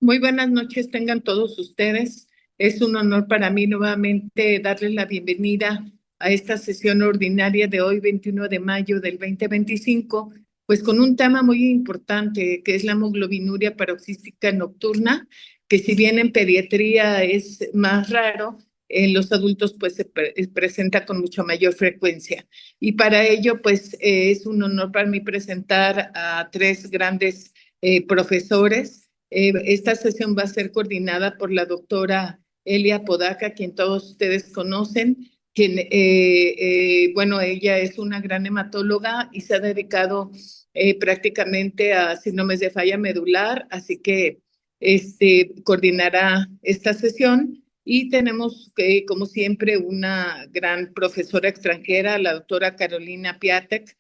Muy buenas noches, tengan todos ustedes. Es un honor para mí nuevamente darles la bienvenida a esta sesión ordinaria de hoy, 21 de mayo del 2025, pues con un tema muy importante que es la hemoglobinuria paroxística nocturna, que si bien en pediatría es más raro, en los adultos pues se presenta con mucha mayor frecuencia. Y para ello pues es un honor para mí presentar a tres grandes profesores. Esta sesión va a ser coordinada por la doctora Elia Podaca, quien todos ustedes conocen, quien, bueno, ella es una gran hematóloga y se ha dedicado prácticamente a síndromes de falla medular, así que coordinará esta sesión. Y tenemos, como siempre, una gran profesora extranjera, la doctora Carolina Piatek,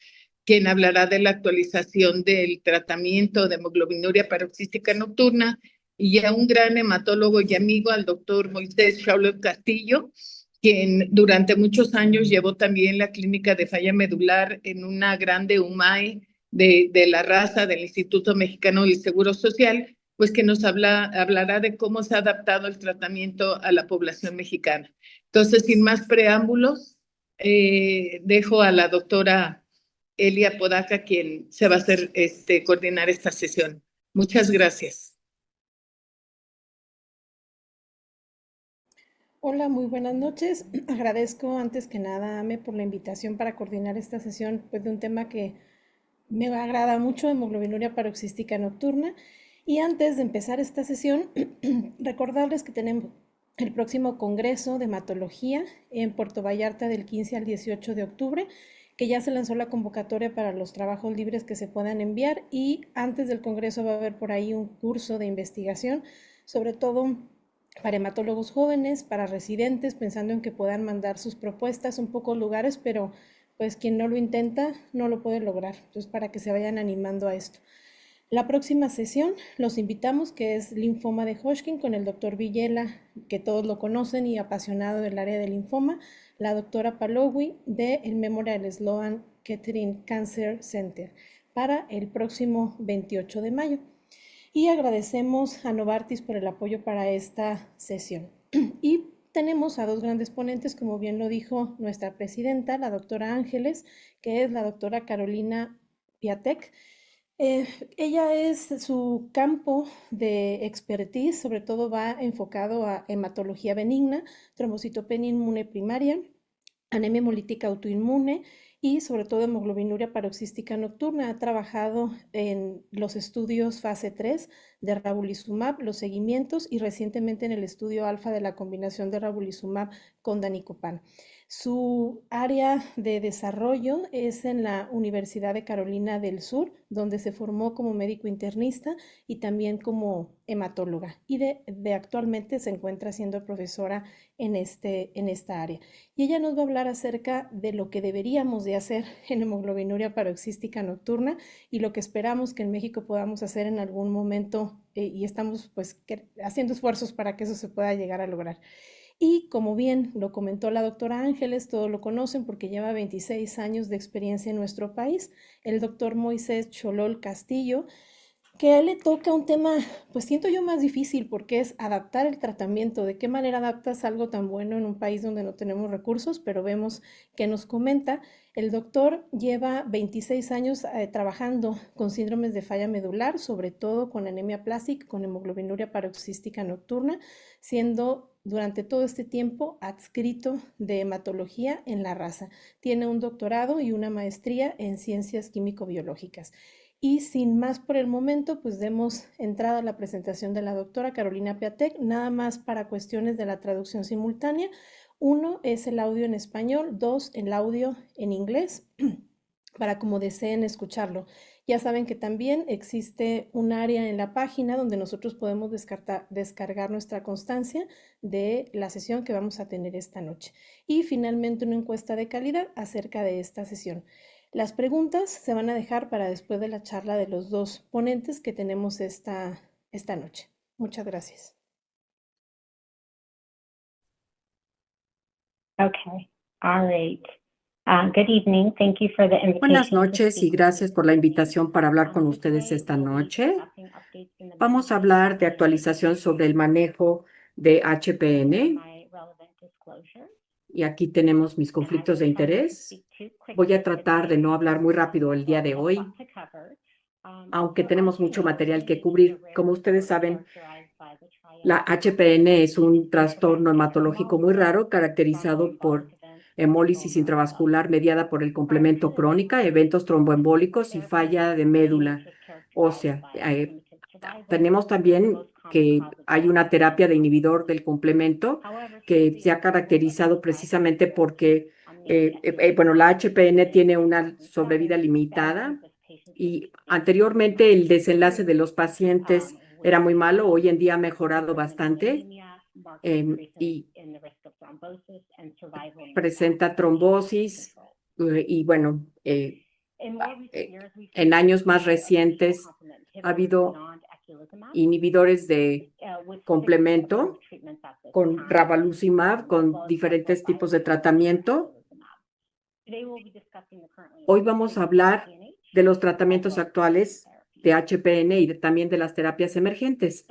quien hablará de la actualización del tratamiento de hemoglobinuria paroxística nocturna, y a un gran hematólogo y amigo, al doctor Moisés Shaulov Castillo, quien durante muchos años llevó también la clínica de falla medular en una grande UMAE de la raza del Instituto Mexicano del Seguro Social, pues que nos hablará de cómo se ha adaptado el tratamiento a la población mexicana. Entonces, sin más preámbulos, dejo a la doctora Elia Podaca, quien se va a hacer coordinar esta sesión. Muchas gracias. Hola, muy buenas noches. Agradezco antes que nada, Ame, por la invitación para coordinar esta sesión, pues de un tema que me agrada mucho, hemoglobinuria paroxística nocturna. Y antes de empezar esta sesión, recordarles que tenemos el próximo Congreso de Hematología en Puerto Vallarta del 15 al 18 de octubre, que ya se lanzó la convocatoria para los trabajos libres que se puedan enviar, y antes del Congreso va a haber por ahí un curso de investigación, sobre todo para hematólogos jóvenes, para residentes, pensando en que puedan mandar sus propuestas, un poco lugares, pero pues quien no lo intenta no lo puede lograr. Entonces, para que se vayan animando a esto. La próxima sesión los invitamos, que es linfoma de Hodgkin, con el doctor Villela, que todos lo conocen y apasionado del área de linfoma, la doctora Palowi de el Memorial Sloan Kettering Cancer Center, para el próximo 28 de mayo. Y agradecemos a Novartis por el apoyo para esta sesión. Y tenemos a dos grandes ponentes, como bien lo dijo nuestra presidenta, la doctora Ángeles, que es la doctora Carolina Piatek. Ella es su campo de expertise, sobre todo va enfocado a hematología benigna, trombocitopenia inmune primaria, anemia hemolítica autoinmune y sobre todo hemoglobinuria paroxística nocturna. Ha trabajado en los estudios fase 3 de ravulizumab, los seguimientos, y recientemente en el estudio alfa de la combinación de ravulizumab con danicopan. Su área de desarrollo es en la Universidad de Carolina del Sur, donde se formó como médico internista y también como hematóloga. Y de actualmente se encuentra siendo profesora en esta área. Y ella nos va a hablar acerca de lo que deberíamos de hacer en hemoglobinuria paroxística nocturna y lo que esperamos que en México podamos hacer en algún momento, y estamos pues haciendo esfuerzos para que eso se pueda llegar a lograr. Y como bien lo comentó la doctora Ángeles, todos lo conocen porque lleva 26 años de experiencia en nuestro país, el doctor Moisés Cholol Castillo, que a él le toca un tema, pues siento yo más difícil, porque es adaptar el tratamiento. ¿De qué manera adaptas algo tan bueno en un país donde no tenemos recursos? Pero vemos que nos comenta. El doctor lleva 26 años trabajando con síndromes de falla medular, sobre todo con anemia plástica, con hemoglobinuria paroxística nocturna, siendo durante todo este tiempo adscrito de hematología en la raza. Tiene un doctorado y una maestría en ciencias químico-biológicas. Y sin más por el momento, pues demos entrada a la presentación de la doctora Carolina Piatek, nada más para cuestiones de la traducción simultánea. Uno es el audio en español, dos el audio en inglés, para como deseen escucharlo. Ya saben que también existe un área en la página donde nosotros podemos descargar nuestra constancia de la sesión que vamos a tener esta noche. Y finalmente una encuesta de calidad acerca de esta sesión. Las preguntas se van a dejar para después de la charla de los dos ponentes que tenemos esta noche. Muchas gracias. Okay. All right. Good evening. Thank you for the invitation Buenas to noches y speak. gracias por la invitación para hablar con ustedes esta noche. Vamos a hablar de actualización sobre el manejo de HPN y aquí tenemos mis conflictos de interés. Voy a tratar de no hablar muy rápido el día de hoy, aunque tenemos mucho material que cubrir. Como ustedes saben, la HPN es un trastorno hematológico muy raro caracterizado por hemólisis intravascular mediada por el complemento crónica, eventos tromboembólicos y falla de médula ósea. Tenemos también que hay una terapia de inhibidor del complemento que se ha caracterizado precisamente porque, la HPN tiene una sobrevida limitada y anteriormente el desenlace de los pacientes era muy malo, hoy en día ha mejorado bastante y presenta trombosis y en años más recientes ha habido inhibidores de complemento con ravulizumab, con diferentes tipos de tratamiento. Hoy vamos a hablar de los tratamientos actuales de HPN y también de las terapias emergentes.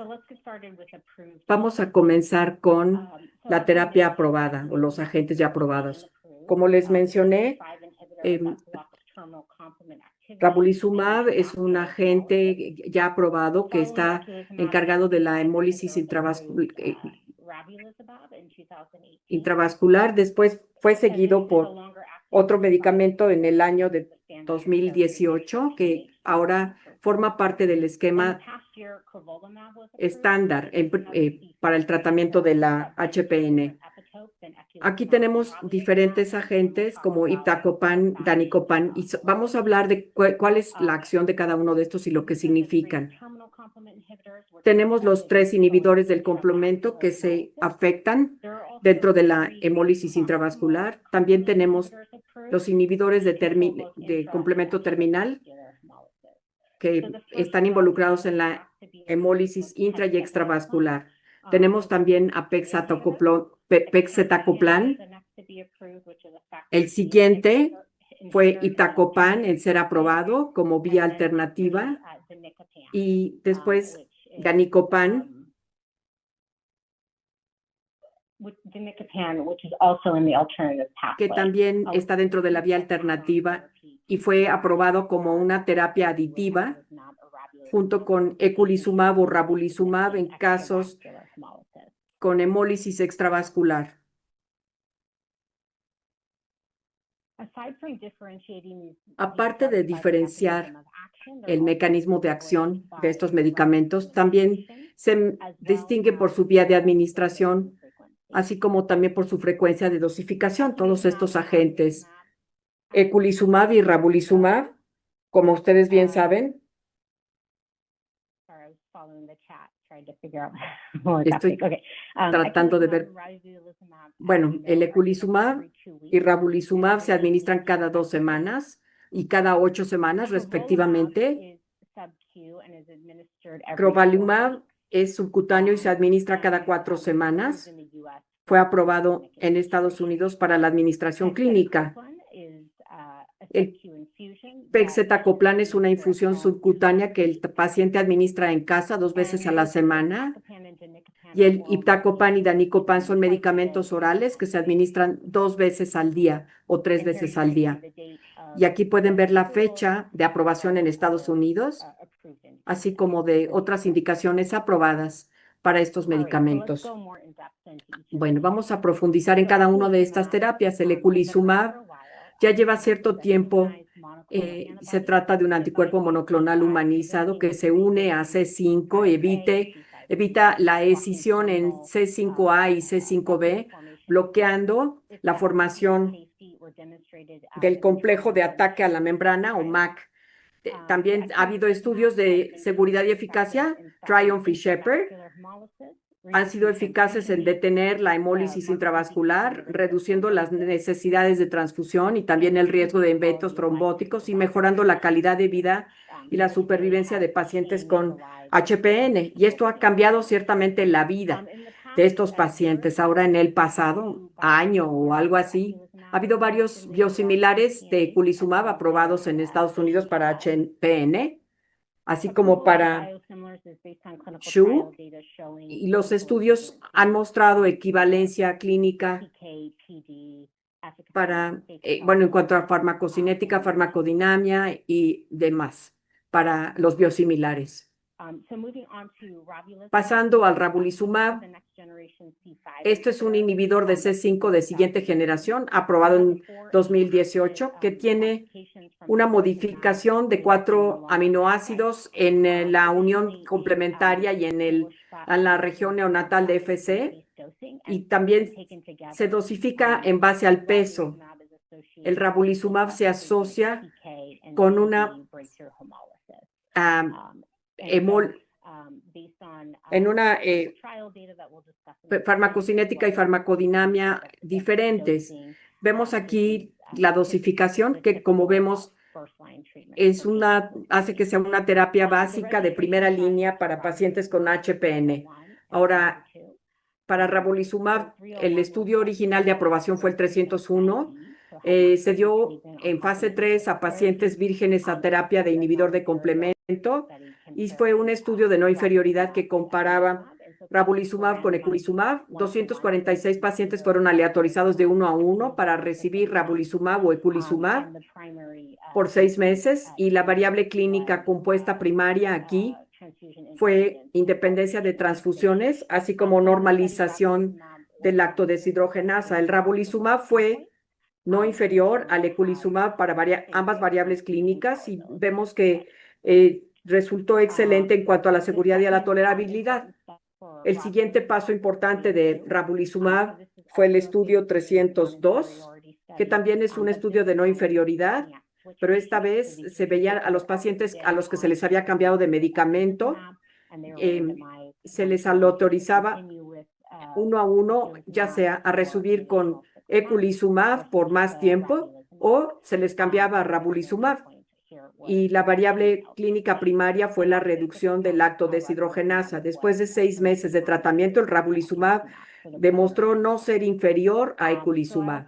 Vamos a comenzar con la terapia aprobada o los agentes ya aprobados. Como les mencioné, ravulizumab es un agente ya aprobado que está encargado de la hemólisis intravascular. Después fue seguido por otro medicamento en el año de 2018 que ahora forma parte del esquema estándar para el tratamiento de la HPN. Aquí tenemos diferentes agentes como iptacopan, danicopan, y vamos a hablar de cuál es la acción de cada uno de estos y lo que significan. Tenemos los 3 inhibidores del complemento que se afectan dentro de la hemólisis intravascular. También tenemos los inhibidores de complemento terminal que están involucrados en la hemólisis intra y extravascular. Tenemos también a pegcetacoplan. El siguiente fue iptacopan en ser aprobado como vía alternativa y después danicopan, que también está dentro de la vía alternativa y fue aprobado como una terapia aditiva junto con eculizumab o ravulizumab en casos con hemólisis extravascular. Aparte de diferenciar el mecanismo de acción de estos medicamentos, también se distingue por su vía de administración, así como también por su frecuencia de dosificación. Todos estos agentes, eculizumab y ravulizumab, como ustedes bien saben, estoy tratando de ver. Bueno, el eculizumab y ravulizumab se administran cada 2 semanas y cada 8 semanas, respectivamente. Crovalimab es subcutáneo y se administra cada 4 semanas. Fue aprobado en Estados Unidos para la administración clínica. El pegcetacoplan es una infusión subcutánea que el paciente administra en casa 2 veces a la semana. Y el iptacopan y danicopan son medicamentos orales que se administran 2 veces al día o 3 veces al día. Y aquí pueden ver la fecha de aprobación en Estados Unidos, así como de otras indicaciones aprobadas para estos medicamentos. Bueno, vamos a profundizar en cada una de estas terapias. El eculizumab ya lleva cierto tiempo. Se trata de un anticuerpo monoclonal humanizado que se une a C5 y evita la escisión en C5a y C5b, bloqueando la formación del complejo de ataque a la membrana o MAC. También ha habido estudios de seguridad y eficacia, Triumph y Shepherd. Han sido eficaces en detener la hemólisis intravascular, reduciendo las necesidades de transfusión y también el riesgo de eventos trombóticos y mejorando la calidad de vida y la supervivencia de pacientes con HPN. Y esto ha cambiado ciertamente la vida de estos pacientes. Ahora, en el pasado año o algo así, Ha habido varios biosimilares de eculizumab aprobados en Estados Unidos para HPN, así como para SHU, y los estudios han mostrado equivalencia clínica para, en cuanto a farmacocinética, farmacodinamia y demás para los biosimilares. Pasando al ravulizumab, esto es un inhibidor de C5 de siguiente generación, aprobado en 2018, que tiene una modificación de 4 aminoácidos en la unión complementaria y en la región neonatal de FC, y también se dosifica en base al peso. El ravulizumab se asocia con una farmacocinética y farmacodinamia diferentes. Vemos aquí la dosificación, que como vemos hace que sea una terapia básica de primera línea para pacientes con HPN. Ahora, para ravulizumab, el estudio original de aprobación fue el 301. Se dio en fase 3 a pacientes vírgenes a terapia de inhibidor de complemento, y fue un estudio de no inferioridad que comparaba ravulizumab con eculizumab. 246 pacientes fueron aleatorizados de 1 a 1 para recibir ravulizumab o eculizumab por 6 meses, y la variable clínica compuesta primaria aquí fue independencia de transfusiones, así como normalización del lactodeshidrogenasa. El ravulizumab fue no inferior al eculizumab para ambas variables clínicas, y vemos que resultó excelente en cuanto a la seguridad y a la tolerabilidad. El siguiente paso importante de ravulizumab fue el estudio 302, que también es un estudio de no inferioridad, pero esta vez se veía a los pacientes a los que se les había cambiado de medicamento, se les autorizaba 1 a 1, ya sea a recibir con eculizumab por más tiempo o se les cambiaba a ravulizumab. Y la variable clínica primaria fue la reducción del lactodeshidrogenasa. Después de 6 meses de tratamiento, el ravulizumab demostró no ser inferior a eculizumab.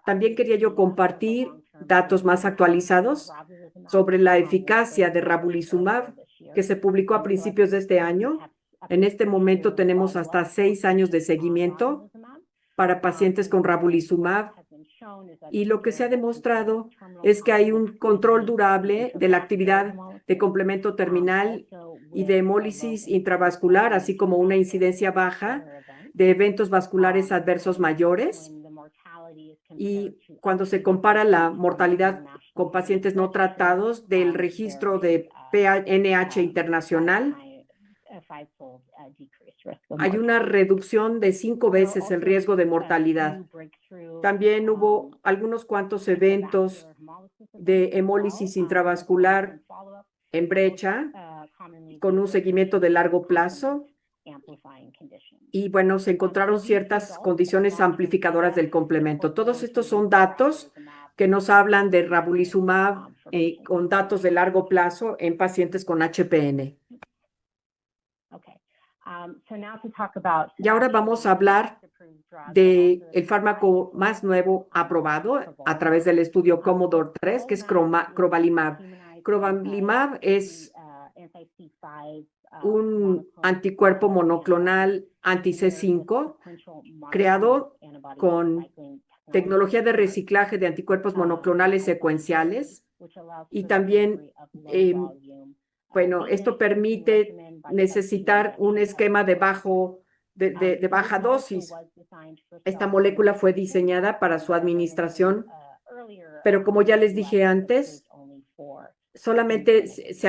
También quería yo compartir datos más actualizados sobre la eficacia de ravulizumab, que se publicó a principios de este año. En este momento tenemos hasta 6 años de seguimiento para pacientes con ravulizumab, y lo que se ha demostrado es que hay un control durable de la actividad de complemento terminal y de hemólisis intravascular, así como una incidencia baja de eventos vasculares adversos mayores. Y cuando se compara la mortalidad con pacientes no tratados del registro de PNH internacional, hay una reducción de 5 veces el riesgo de mortalidad. También hubo algunos cuantos eventos de hemólisis intravascular en brecha con un seguimiento de largo plazo. Y bueno, se encontraron ciertas condiciones amplificadoras del complemento. Todos estos son datos que nos hablan de ravulizumab con datos de largo plazo en pacientes con HPN. Y ahora vamos a hablar del fármaco más nuevo aprobado a través del estudio Commodore 3, que es crovalimab. Crovalimab es un anticuerpo monoclonal anti-C5 creado con tecnología de reciclaje de anticuerpos monoclonales secuenciales, y también esto permite necesitar un esquema de baja dosis. Esta molécula fue diseñada para su administración, pero como ya les dije antes, solamente se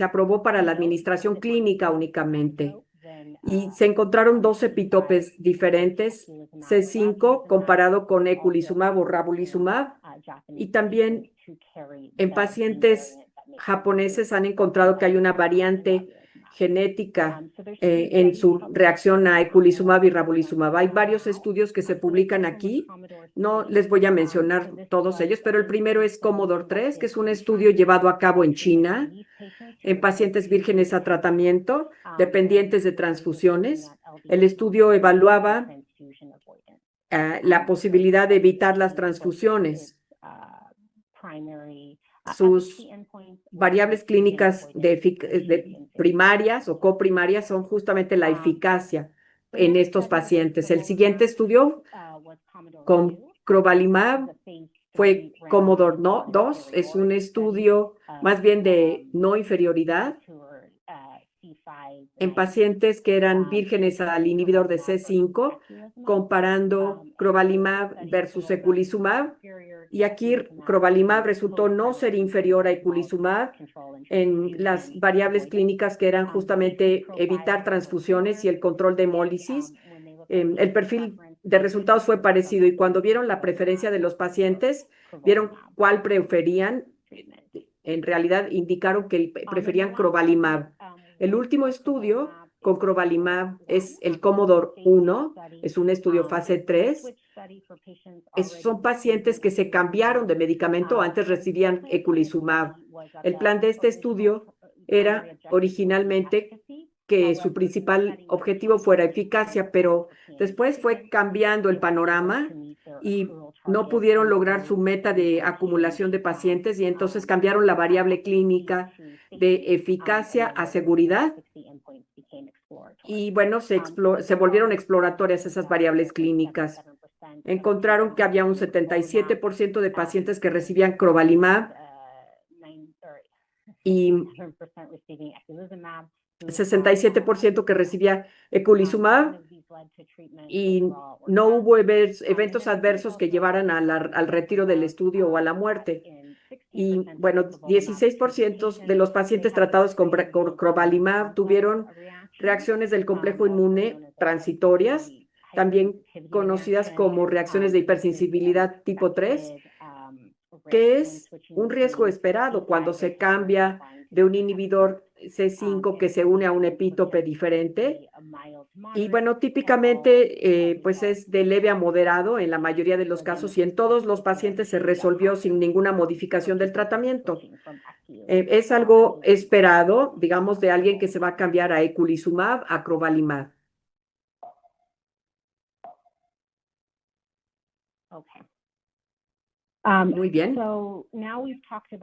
aprobó para la administración clínica únicamente. Y se encontraron 2 epitopes diferentes, C5 comparado con eculizumab o ravulizumab, y también en pacientes japoneses han encontrado que hay una variante genética en su reacción a eculizumab y ravulizumab. Hay varios estudios que se publican aquí. No les voy a mencionar todos ellos, pero el primero es Commodore 3, que es un estudio llevado a cabo en China en pacientes vírgenes a tratamiento, dependientes de transfusiones. El estudio evaluaba la posibilidad de evitar las transfusiones. Sus variables clínicas de primarias o coprimarias son justamente la eficacia en estos pacientes. El siguiente estudio con crovalimab fue Commodore 2, es un estudio más bien de no inferioridad en pacientes que eran vírgenes al inhibidor de C5, comparando crovalimab versus eculizumab. Y aquí crovalimab resultó no ser inferior a eculizumab en las variables clínicas que eran justamente evitar transfusiones y el control de hemólisis. El perfil de resultados fue parecido y cuando vieron la preferencia de los pacientes, vieron cuál preferían, en realidad indicaron que preferían crovalimab. El último estudio con crovalimab es el Commodore 1, es un estudio fase 3. Son pacientes que se cambiaron de medicamento, antes recibían eculizumab. El plan de este estudio era originalmente que su principal objetivo fuera eficacia, pero después fue cambiando el panorama y no pudieron lograr su meta de acumulación de pacientes y entonces cambiaron la variable clínica de eficacia a seguridad. Y bueno, se volvieron exploratorias esas variables clínicas. Encontraron que había un 77% de pacientes que recibían crovalimab y 67% que recibía eculizumab y no hubo eventos adversos que llevaran al retiro del estudio o a la muerte. Y bueno, 16% de los pacientes tratados con crovalimab tuvieron reacciones del complejo inmune transitorias, también conocidas como reacciones de hipersensibilidad tipo 3, que es un riesgo esperado cuando se cambia de un inhibidor C5 que se une a un epítope diferente. Y bueno, típicamente pues es de leve a moderado en la mayoría de los casos y en todos los pacientes se resolvió sin ninguna modificación del tratamiento. Es algo esperado, digamos, de alguien que se va a cambiar a eculizumab, a crovalimab. Muy bien.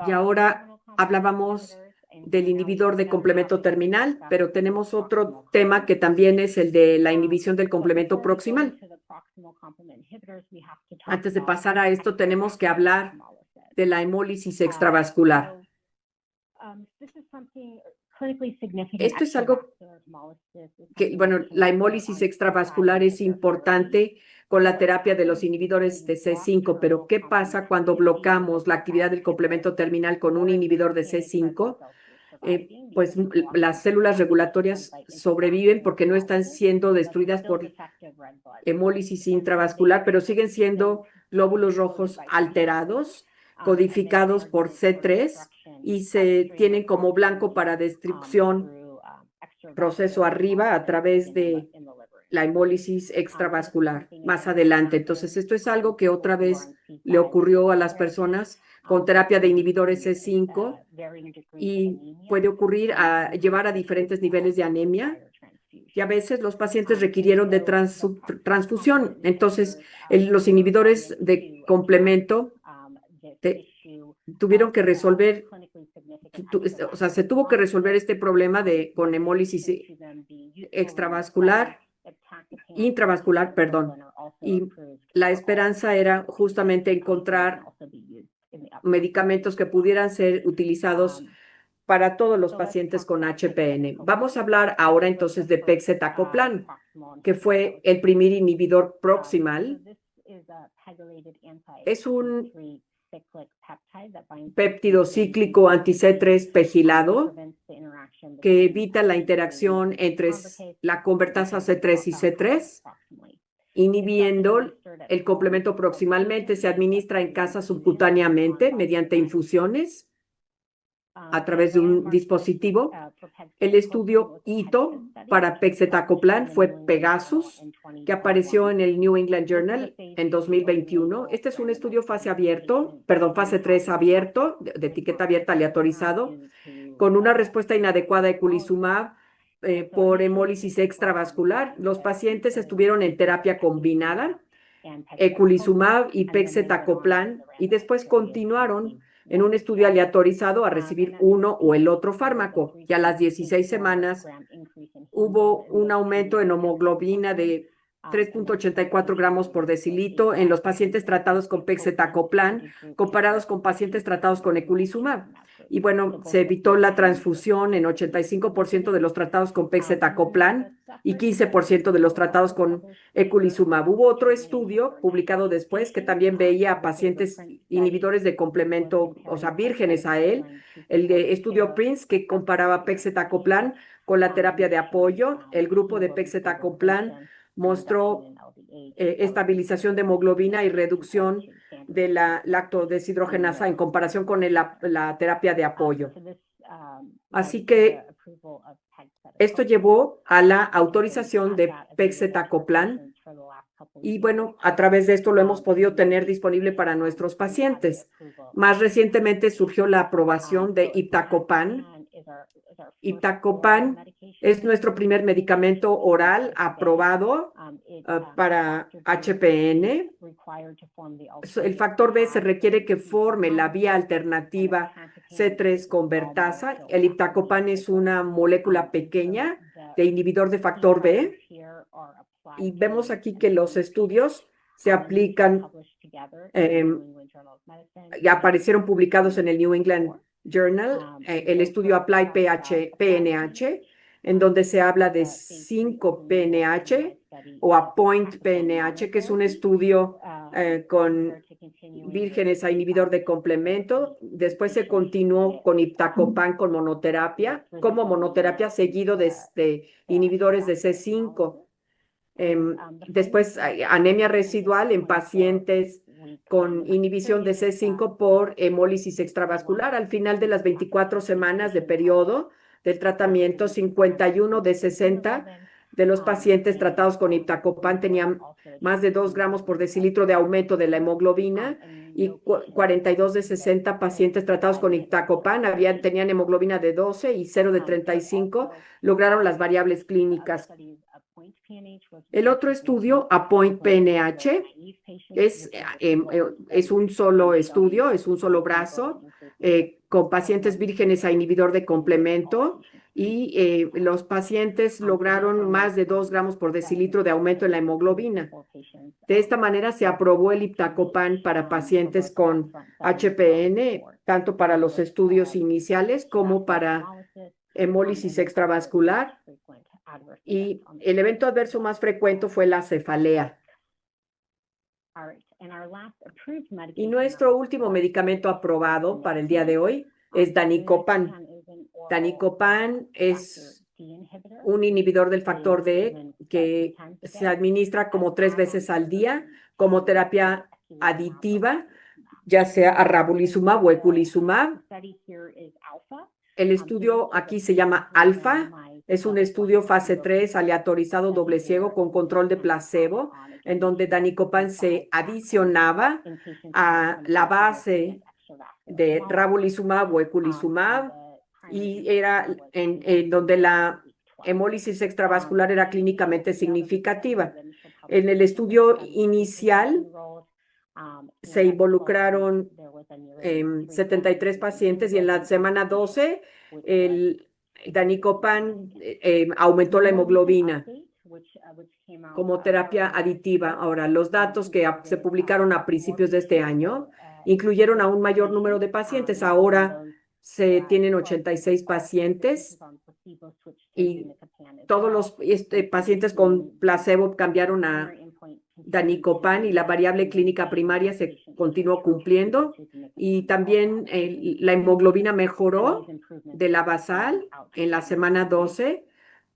Y ahora hablábamos del inhibidor de complemento terminal, pero tenemos otro tema que también es el de la inhibición del complemento proximal. Antes de pasar a esto, tenemos que hablar de la hemólisis extravascular. Esto es algo que, bueno, la hemólisis extravascular es importante con la terapia de los inhibidores de C5, pero ¿qué pasa cuando bloqueamos la actividad del complemento terminal con un inhibidor de C5? Pues las células regulatorias sobreviven porque no están siendo destruidas por hemólisis intravascular, pero siguen siendo glóbulos rojos alterados, codificados por C3 y se tienen como blanco para destrucción proceso arriba a través de la hemólisis extravascular más adelante. Entonces, esto es algo que otra vez le ocurrió a las personas con terapia de inhibidores C5 y puede ocurrir llevar a diferentes niveles de anemia y a veces los pacientes requirieron de transfusión. Entonces, los inhibidores de complemento tuvieron que resolver, o sea, se tuvo que resolver este problema con hemólisis intravascular, perdón. Y la esperanza era justamente encontrar medicamentos que pudieran ser utilizados para todos los pacientes con HPN. Vamos a hablar ahora entonces de pegcetacoplan, que fue el primer inhibidor proximal. Es un péptido cíclico anti-C3 pegilado que evita la interacción entre la convertasa C3 y C3, inhibiendo el complemento proximalmente. Se administra en casa subcutáneamente mediante infusiones a través de un dispositivo. El estudio HITO para pegcetacoplan fue Pegasus, que apareció en el New England Journal en 2021. Este es un estudio fase 3 abierto, de etiqueta abierta aleatorizado, con una respuesta inadecuada a eculizumab por hemólisis extravascular. Los pacientes estuvieron en terapia combinada eculizumab y pegcetacoplan, y después continuaron en un estudio aleatorizado a recibir uno o el otro fármaco. Y a las 16 semanas hubo un aumento en hemoglobina de 3.84 gramos por decilitro en los pacientes tratados con pegcetacoplan comparados con pacientes tratados con eculizumab. Y bueno, se evitó la transfusión en 85% de los tratados con pegcetacoplan y 15% de los tratados con eculizumab. Hubo otro estudio publicado después que también veía a pacientes inhibidores de complemento, o sea, vírgenes a él, el de estudio PRINCE, que comparaba pegcetacoplan con la terapia de apoyo. El grupo de pegcetacoplan mostró estabilización de hemoglobina y reducción de la lactodeshidrogenasa en comparación con la terapia de apoyo. Así que esto llevó a la autorización de pegcetacoplan y bueno, a través de esto lo hemos podido tener disponible para nuestros pacientes. Más recientemente surgió la aprobación de iptacopan. Iptacopan es nuestro primer medicamento oral aprobado para HPN. El factor B se requiere que forme la vía alternativa C3 convertasa. El iptacopan es una molécula pequeña de inhibidor de factor B. Y vemos aquí que los estudios se aplican, y aparecieron publicados en el New England Journal, el estudio Apply PNH, en donde se habla de 5-PNH o APPOINT-PNH, que es un estudio con vírgenes a inhibidor de complemento. Después se continuó con iptacopan como monoterapia seguido de inhibidores de C5. Después anemia residual en pacientes con inhibición de C5 por hemólisis extravascular. Al final de las 24 semanas de periodo del tratamiento, 51 de 60 de los pacientes tratados con iptacopan tenían más de 2 gramos por decilitro de aumento de la hemoglobina y 42 de 60 pacientes tratados con iptacopan tenían hemoglobina de 12 y 0 de 35 lograron las variables clínicas. El otro estudio, APPOINT-PNH, es un solo estudio, es un solo brazo, con pacientes vírgenes a inhibidor de complemento y los pacientes lograron más de 2 gramos por decilitro de aumento en la hemoglobina. De esta manera se aprobó el iptacopan para pacientes con HPN, tanto para los estudios iniciales como para hemólisis extravascular. Y el evento adverso más frecuente fue la cefalea. Y nuestro último medicamento aprobado para el día de hoy es Danicopan. Danicopan es un inhibidor del factor D que se administra como 3 veces al día como terapia aditiva, ya sea a ravulizumab o eculizumab. El estudio aquí se llama ALPHA. Es un estudio fase 3 aleatorizado doble ciego con control de placebo, en donde Danicopan se adicionaba a la base de ravulizumab o eculizumab y era en donde la hemólisis extravascular era clínicamente significativa. En el estudio inicial se involucraron 73 pacientes y en la semana 12 el Danicopan aumentó la hemoglobina como terapia aditiva. Ahora, los datos que se publicaron a principios de este año incluyeron a un mayor número de pacientes. Ahora se tienen 86 pacientes y todos los pacientes con placebo cambiaron a Danicopan y la variable clínica primaria se continuó cumpliendo y también la hemoglobina mejoró de la basal en la semana 12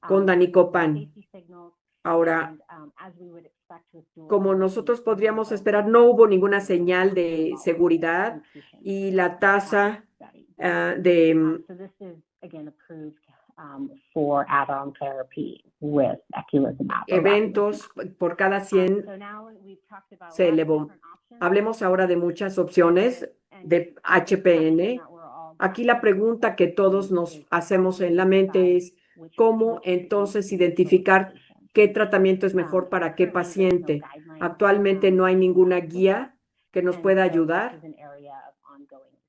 con Danicopan. Ahora, como nosotros podríamos esperar, no hubo ninguna señal de seguridad y la tasa de eventos por cada 100 se elevó. Hablemos ahora de muchas opciones de HPN. Aquí la pregunta que todos nos hacemos en la mente es ¿cómo entonces identificar qué tratamiento es mejor para qué paciente. Actualmente no hay ninguna guía que nos pueda ayudar.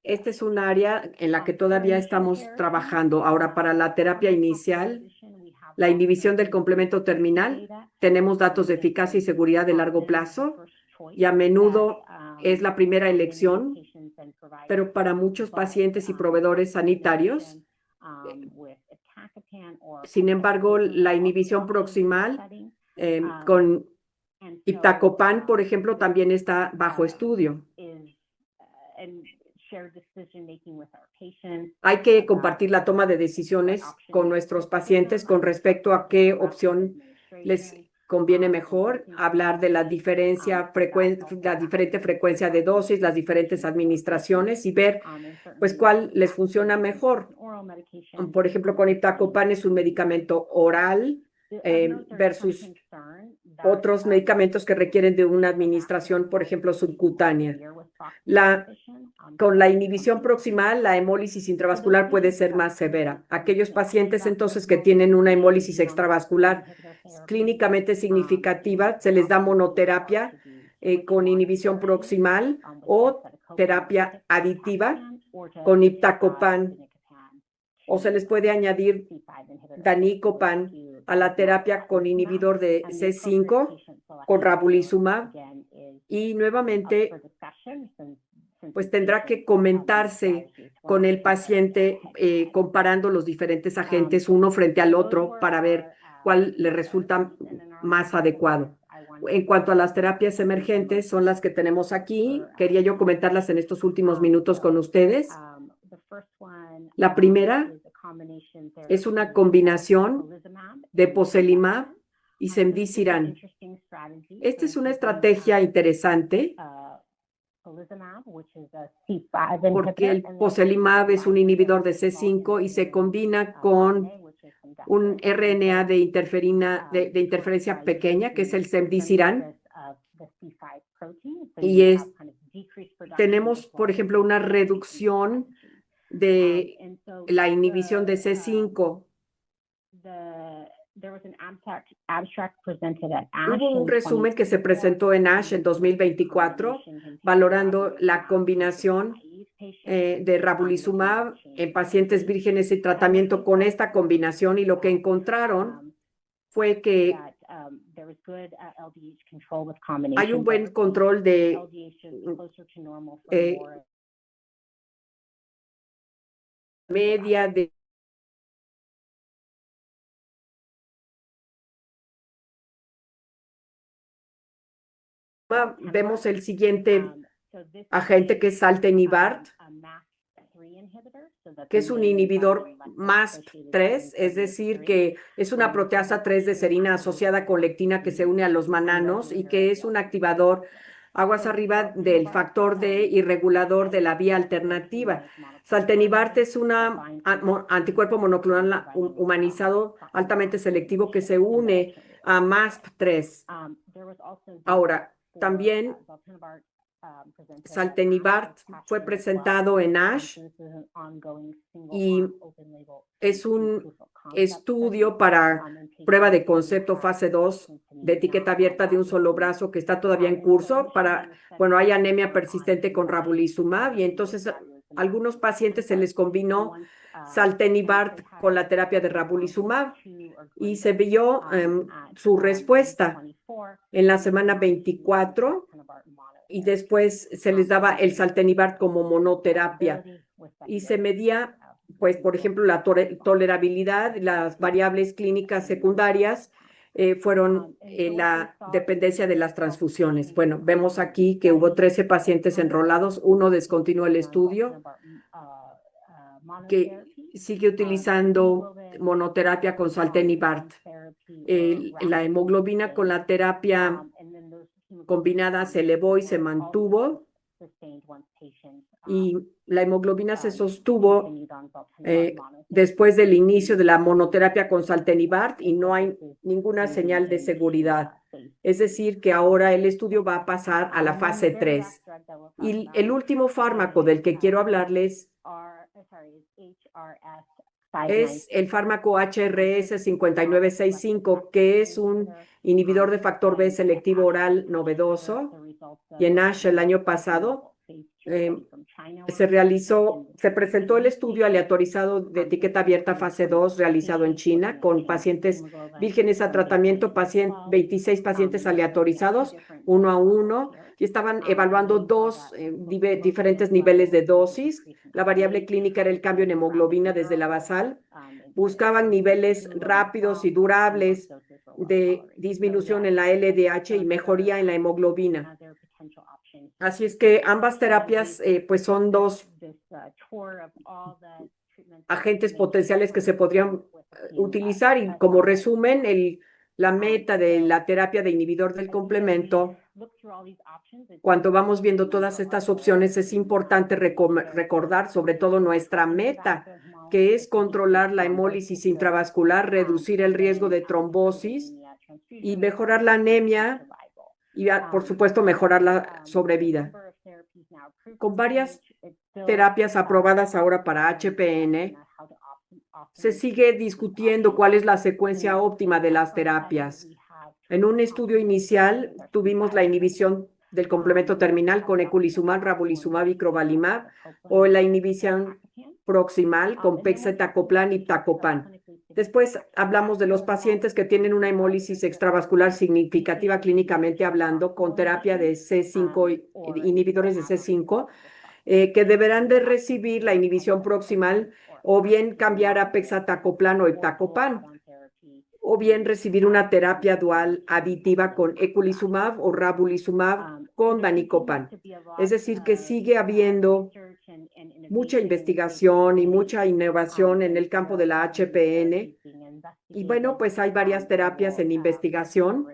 Este es un área en la que todavía estamos trabajando. Ahora, para la terapia inicial, la inhibición del complemento terminal, tenemos datos de eficacia y seguridad de largo plazo y a menudo es la primera elección, pero para muchos pacientes y proveedores sanitarios, sin embargo, la inhibición proximal con iptacopan, por ejemplo, también está bajo estudio. Hay que compartir la toma de decisiones con nuestros pacientes con respecto a qué opción les conviene mejor, hablar de la diferente frecuencia de dosis, las diferentes administraciones y ver pues cuál les funciona mejor. Por ejemplo, con iptacopan es un medicamento oral versus otros medicamentos que requieren de una administración, por ejemplo, subcutánea. Con la inhibición proximal, la hemólisis intravascular puede ser más severa. Aquellos pacientes entonces que tienen una hemólisis extravascular clínicamente significativa, se les da monoterapia con inhibición proximal o terapia aditiva con iptacopan, o se les puede añadir danicopan a la terapia con inhibidor de C5 con ravulizumab y nuevamente pues tendrá que comentarse con el paciente comparando los diferentes agentes uno frente al otro para ver cuál le resulta más adecuado. En cuanto a las terapias emergentes, son las que tenemos aquí. Quería yo comentarlas en estos últimos minutos con ustedes. La primera es una combinación de pozelimab y cemdisiran. Esta es una estrategia interesante porque el pozelimab es un inhibidor de C5 y se combina con un RNA de interferencia pequeña, que es el cemdisiran. Y tenemos, por ejemplo, una reducción de la inhibición de C5. Hubo un resumen que se presentó en ASH en 2024 valorando la combinación de ravulizumab en pacientes vírgenes y tratamiento con esta combinación, y lo que encontraron fue que hay un buen control de media de vemos el siguiente agente, que es saltenibart, que es un inhibidor MASP3, es decir, que es una proteasa 3 de serina asociada con lectina que se une a los mananos y que es un activador aguas arriba del factor D y regulador de la vía alternativa. Saltenibart es un anticuerpo monoclonal humanizado altamente selectivo que se une a MASP3. Ahora, también saltenibart fue presentado en ASH y es un estudio para prueba de concepto fase 2 de etiqueta abierta de un solo brazo que está todavía en curso para, bueno, hay anemia persistente con ravulizumab y entonces a algunos pacientes se les combinó saltenibart con la terapia de ravulizumab y se vio su respuesta en la semana 24 y después se les daba el saltenibart como monoterapia y se medía, pues, por ejemplo, la tolerabilidad, las variables clínicas secundarias fueron la dependencia de las transfusiones. Bueno, vemos aquí que hubo 13 pacientes enrolados, uno descontinuó el estudio, que sigue utilizando monoterapia con saltenibart. La hemoglobina con la terapia combinada se elevó y se mantuvo, y la hemoglobina se sostuvo después del inicio de la monoterapia con saltenibart y no hay ninguna señal de seguridad. Es decir, que ahora el estudio va a pasar a la fase 3. Y el último fármaco del que quiero hablarles es el fármaco HRS 5965, que es un inhibidor de factor B selectivo oral novedoso. Y en ASH el año pasado se presentó el estudio aleatorizado de etiqueta abierta fase 2 realizado en China con pacientes vírgenes a tratamiento, 26 pacientes aleatorizados, 1 a 1, y estaban evaluando diferentes niveles de dosis. La variable clínica era el cambio en hemoglobina desde la basal. Buscaban niveles rápidos y durables de disminución en la LDH y mejoría en la hemoglobina. Así es que ambas terapias pues son dos agentes potenciales que se podrían utilizar, y como resumen, la meta de la terapia de inhibidor del complemento, cuando vamos viendo todas estas opciones, es importante recordar sobre todo nuestra meta, que es controlar la hemólisis intravascular, reducir el riesgo de trombosis y mejorar la anemia y, por supuesto, mejorar la sobrevida. Con varias terapias aprobadas ahora para HPN, se sigue discutiendo cuál es la secuencia óptima de las terapias. En un estudio inicial tuvimos la inhibición del complemento terminal con eculizumab, ravulizumab y crovalimab, o la inhibición proximal con pegcetacoplan y tacopan. Después hablamos de los pacientes que tienen una hemólisis extravascular significativa clínicamente hablando, con terapia de C5, inhibidores de C5, que deberán de recibir la inhibición proximal o bien cambiar a pegcetacoplan o iptacopan, o bien recibir una terapia dual aditiva con eculizumab o ravulizumab con danicopan. Es decir, que sigue habiendo mucha investigación y mucha innovación en el campo de la HPN. Y bueno, pues hay varias terapias en investigación,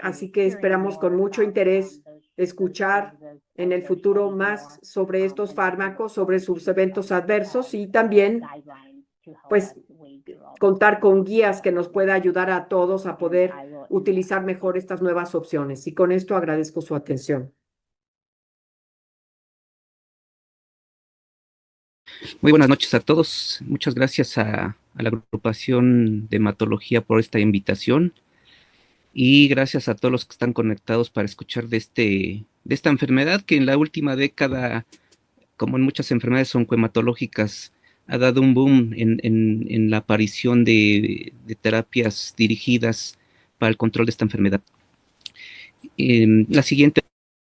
así que esperamos con mucho interés escuchar en el futuro más sobre estos fármacos, sobre sus eventos adversos, y también pues contar con guías que nos pueda ayudar a todos a poder utilizar mejor estas nuevas opciones. Y con esto agradezco su atención. Muy buenas noches a todos. Muchas gracias a la agrupación de hematología por esta invitación, y gracias a todos los que están conectados para escuchar de esta enfermedad que en la última década, como en muchas enfermedades oncohematológicas, ha dado un boom en la aparición de terapias dirigidas para el control de esta enfermedad. La siguiente,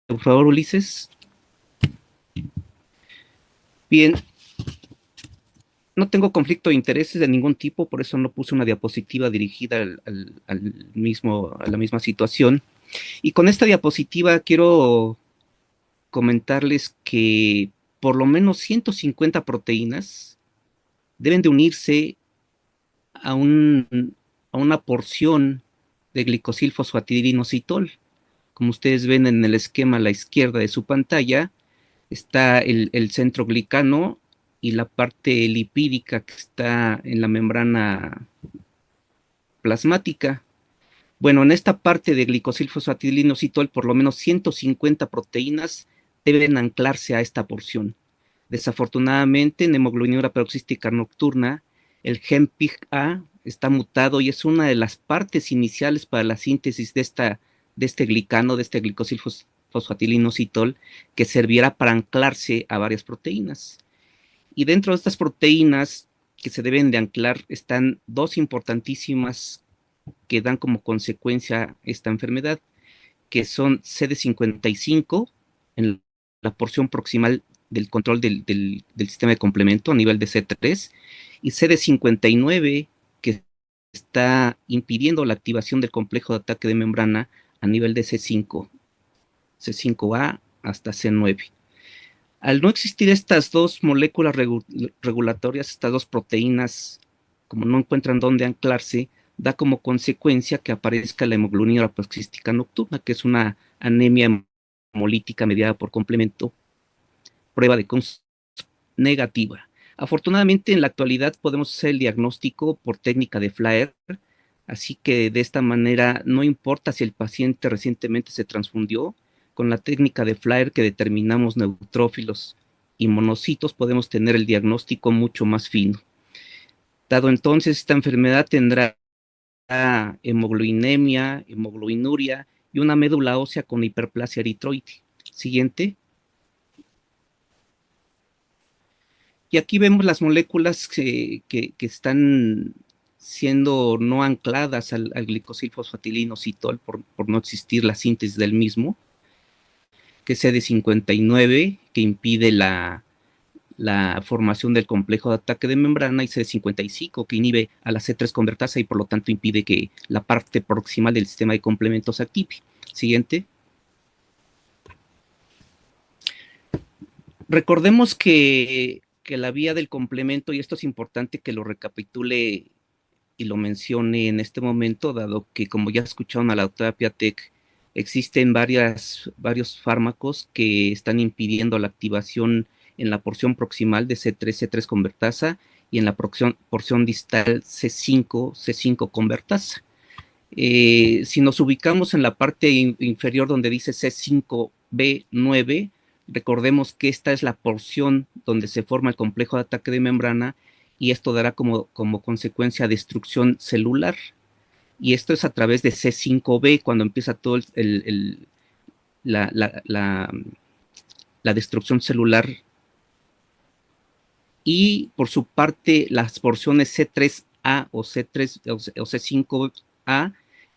por favor, Ulises. Bien. No tengo conflicto de intereses de ningún tipo, por eso no puse una diapositiva dirigida a la misma situación. Y con esta diapositiva quiero comentarles que por lo menos 150 proteínas deben de unirse a una porción de glicosilfosfatidilinositol. Como ustedes ven en el esquema a la izquierda de su pantalla, está el centro glicano y la parte lipídica que está en la membrana plasmática. Bueno, en esta parte de glicosilfosfatidilinositol, por lo menos 150 proteínas deben anclarse a esta porción. Desafortunadamente, en hemoglobinuria paroxística nocturna, el gen PIGA está mutado y es una de las partes iniciales para la síntesis de este glicano, de este glicosilfosfatidilinositol, que servirá para anclarse a varias proteínas. Y dentro de estas proteínas que se deben de anclar están dos importantísimas que dan como consecuencia esta enfermedad, que son CD55 en la porción proximal del control del sistema de complemento a nivel de C3, y CD59 que está impidiendo la activación del complejo de ataque de membrana a nivel de C5, C5A hasta C9. Al no existir estas dos moléculas regulatorias, estas dos proteínas, como no encuentran dónde anclarse, da como consecuencia que aparezca la hemoglobinuria paroxística nocturna, que es una anemia hemolítica mediada por complemento, prueba de negativa. Afortunadamente, en la actualidad podemos hacer el diagnóstico por técnica de Flair, así que de esta manera no importa si el paciente recientemente se transfundió, con la técnica de Flair que determinamos neutrófilos y monocitos podemos tener el diagnóstico mucho más fino. Dado entonces, esta enfermedad tendrá hemoglobinemia, hemoglobinuria y una médula ósea con hiperplasia eritroide. Siguiente. Y aquí vemos las moléculas que están siendo no ancladas al glicosilfosfatilinositol por no existir la síntesis del mismo, que es CD59, que impide la formación del complejo de ataque de membrana, y CD55, que inhibe a la C3 convertasa y por lo tanto impide que la parte proximal del sistema de complementos se active. Siguiente. Recordemos que la vía del complemento, y esto es importante que lo recapitule y lo mencione en este momento, dado que, como ya escucharon a la doctora Piatek, existen varios fármacos que están impidiendo la activación en la porción proximal de C3 convertasa y en la porción distal C5 convertasa. Si nos ubicamos en la parte inferior donde dice C5B9, recordemos que esta es la porción donde se forma el complejo de ataque de membrana, y esto dará como consecuencia destrucción celular. Y esto es a través de C5B, cuando empieza todo la destrucción celular. Y por su parte, las porciones C3A o C5A,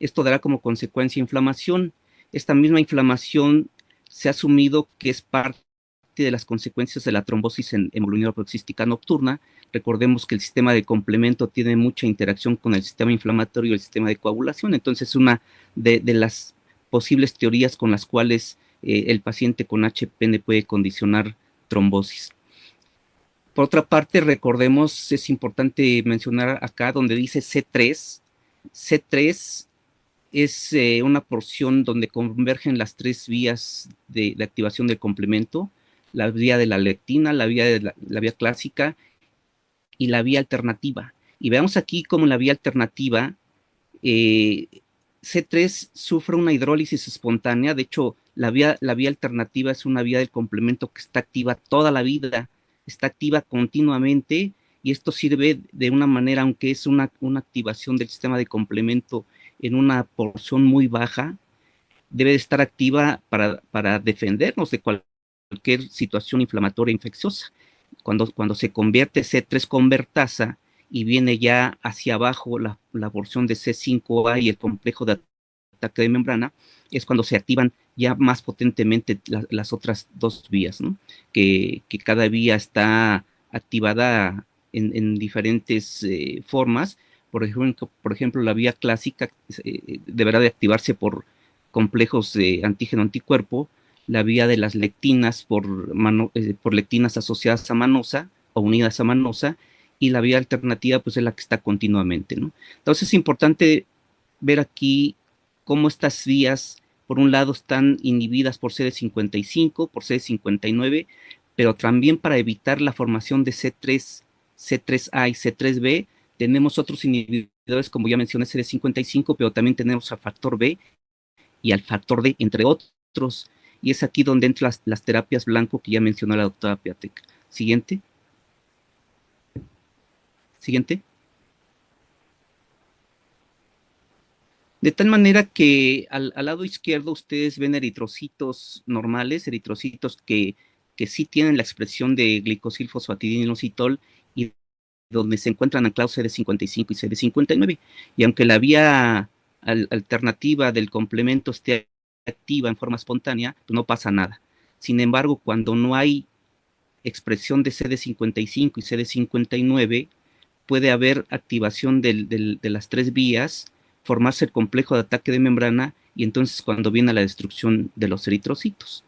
esto dará como consecuencia inflamación. Esta misma inflamación se ha asumido que es parte de las consecuencias de la trombosis en hemoglobinuria paroxística nocturna. Recordemos que el sistema de complemento tiene mucha interacción con el sistema inflamatorio y el sistema de coagulación, entonces una de las posibles teorías con las cuales el paciente con HPN puede condicionar trombosis. Por otra parte, recordemos, es importante mencionar acá donde dice C3. C3 es una porción donde convergen las tres vías de activación del complemento: la vía de la lectina, la vía clásica y la vía alternativa. Y veamos aquí cómo la vía alternativa, C3 sufre una hidrólisis espontánea. De hecho, la vía alternativa es una vía del complemento que está activa toda la vida, está activa continuamente, y esto sirve de una manera, aunque es una activación del sistema de complemento en una porción muy baja, debe de estar activa para defendernos de cualquier situación inflamatoria infecciosa. Cuando se convierte C3 convertasa y viene ya hacia abajo la porción de C5A y el complejo de ataque de membrana, es cuando se activan ya más potentemente las otras dos vías, ¿no? Que cada vía está activada en diferentes formas. Por ejemplo, la vía clásica deberá de activarse por complejos de antígeno-anticuerpo, la vía de las lectinas por lectinas asociadas a manosa o unidas a manosa, y la vía alternativa pues es la que está continuamente, ¿no? Entonces es importante ver aquí cómo estas vías, por un lado, están inhibidas por CD55, por CD59, pero también para evitar la formación de C3, C3A y C3B, tenemos otros inhibidores, como ya mencioné, CD55, pero también tenemos al factor B y al factor D, entre otros. Y es aquí donde entran las terapias blanco que ya mencionó la doctora Piatek. Siguiente. Siguiente. De tal manera que al lado izquierdo ustedes ven eritrocitos normales, eritrocitos que sí tienen la expresión de glicosilfosfatidininositol y donde se encuentran anclados CD55 y CD59. Y aunque la vía alternativa del complemento esté activa en forma espontánea, pues no pasa nada. Sin embargo, cuando no hay expresión de CD55 y CD59, puede haber activación de las tres vías, formarse el complejo de ataque de membrana, y entonces cuando viene la destrucción de los eritrocitos.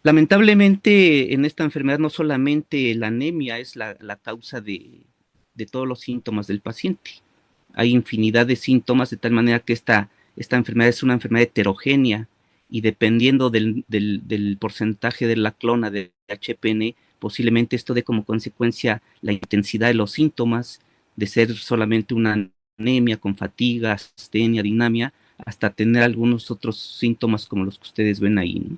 Lamentablemente, en esta enfermedad no solamente la anemia es la causa de todos los síntomas del paciente. Hay infinidad de síntomas, de tal manera que esta enfermedad es una enfermedad heterogénea, y dependiendo del porcentaje de la clona de HPN, posiblemente esto dé como consecuencia la intensidad de los síntomas, de ser solamente una anemia con fatiga, astenia, dinamia, hasta tener algunos otros síntomas como los que ustedes ven ahí, ¿no?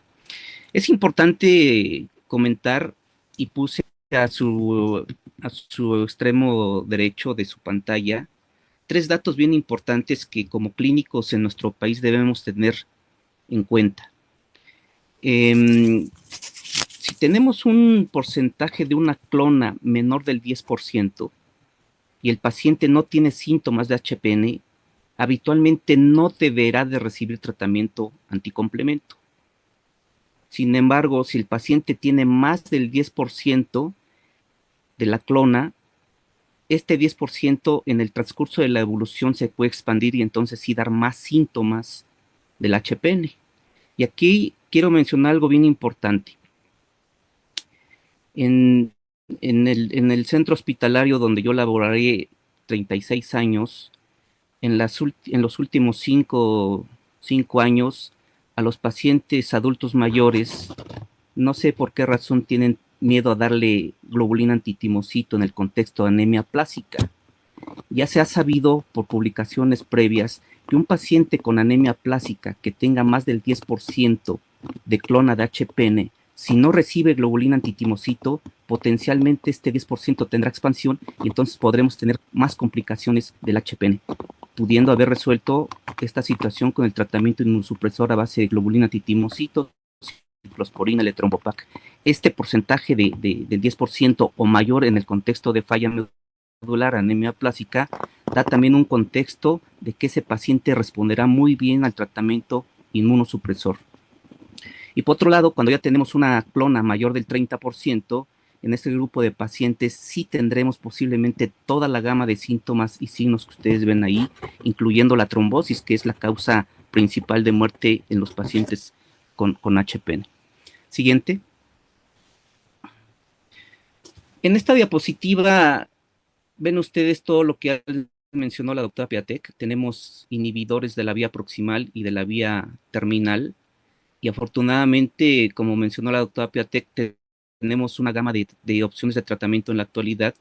Es importante comentar, y puse a a su extremo derecho de su pantalla 3 datos bien importantes que como clínicos en nuestro país debemos tener en cuenta. Si tenemos un porcentaje de una clona menor del 10% y el paciente no tiene síntomas de HPN, habitualmente no deberá de recibir tratamiento anticomplemento. Sin embargo, si el paciente tiene más del 10% de la clona, este 10% en el transcurso de la evolución se puede expandir y entonces sí dar más síntomas del HPN. Y aquí quiero mencionar algo bien importante. En el centro hospitalario donde yo laboraré 36 años, en los últimos 5 años, a los pacientes adultos mayores, no sé por qué razón tienen miedo a darle globulina antitimocito en el contexto de anemia plásica. Ya se ha sabido por publicaciones previas que un paciente con anemia plásica que tenga más del 10% de clona de HPN, si no recibe globulina antitimocito, potencialmente este 10% tendrá expansión y entonces podremos tener más complicaciones del HPN, pudiendo haber resuelto esta situación con el tratamiento inmunosupresor a base de globulina antitimocito, ciclosporina, letrombopac. Este porcentaje del 10% o mayor en el contexto de falla medular, anemia plásica, da también un contexto de que ese paciente responderá muy bien al tratamiento inmunosupresor. Y por otro lado, cuando ya tenemos una clona mayor del 30%, en este grupo de pacientes sí tendremos posiblemente toda la gama de síntomas y signos que ustedes ven ahí, incluyendo la trombosis, que es la causa principal de muerte en los pacientes con HPN. Siguiente. En esta diapositiva ven ustedes todo lo que mencionó la doctora Piatek. Tenemos inhibidores de la vía proximal y de la vía terminal. Y afortunadamente, como mencionó la doctora Piatek, tenemos una gama de opciones de tratamiento en la actualidad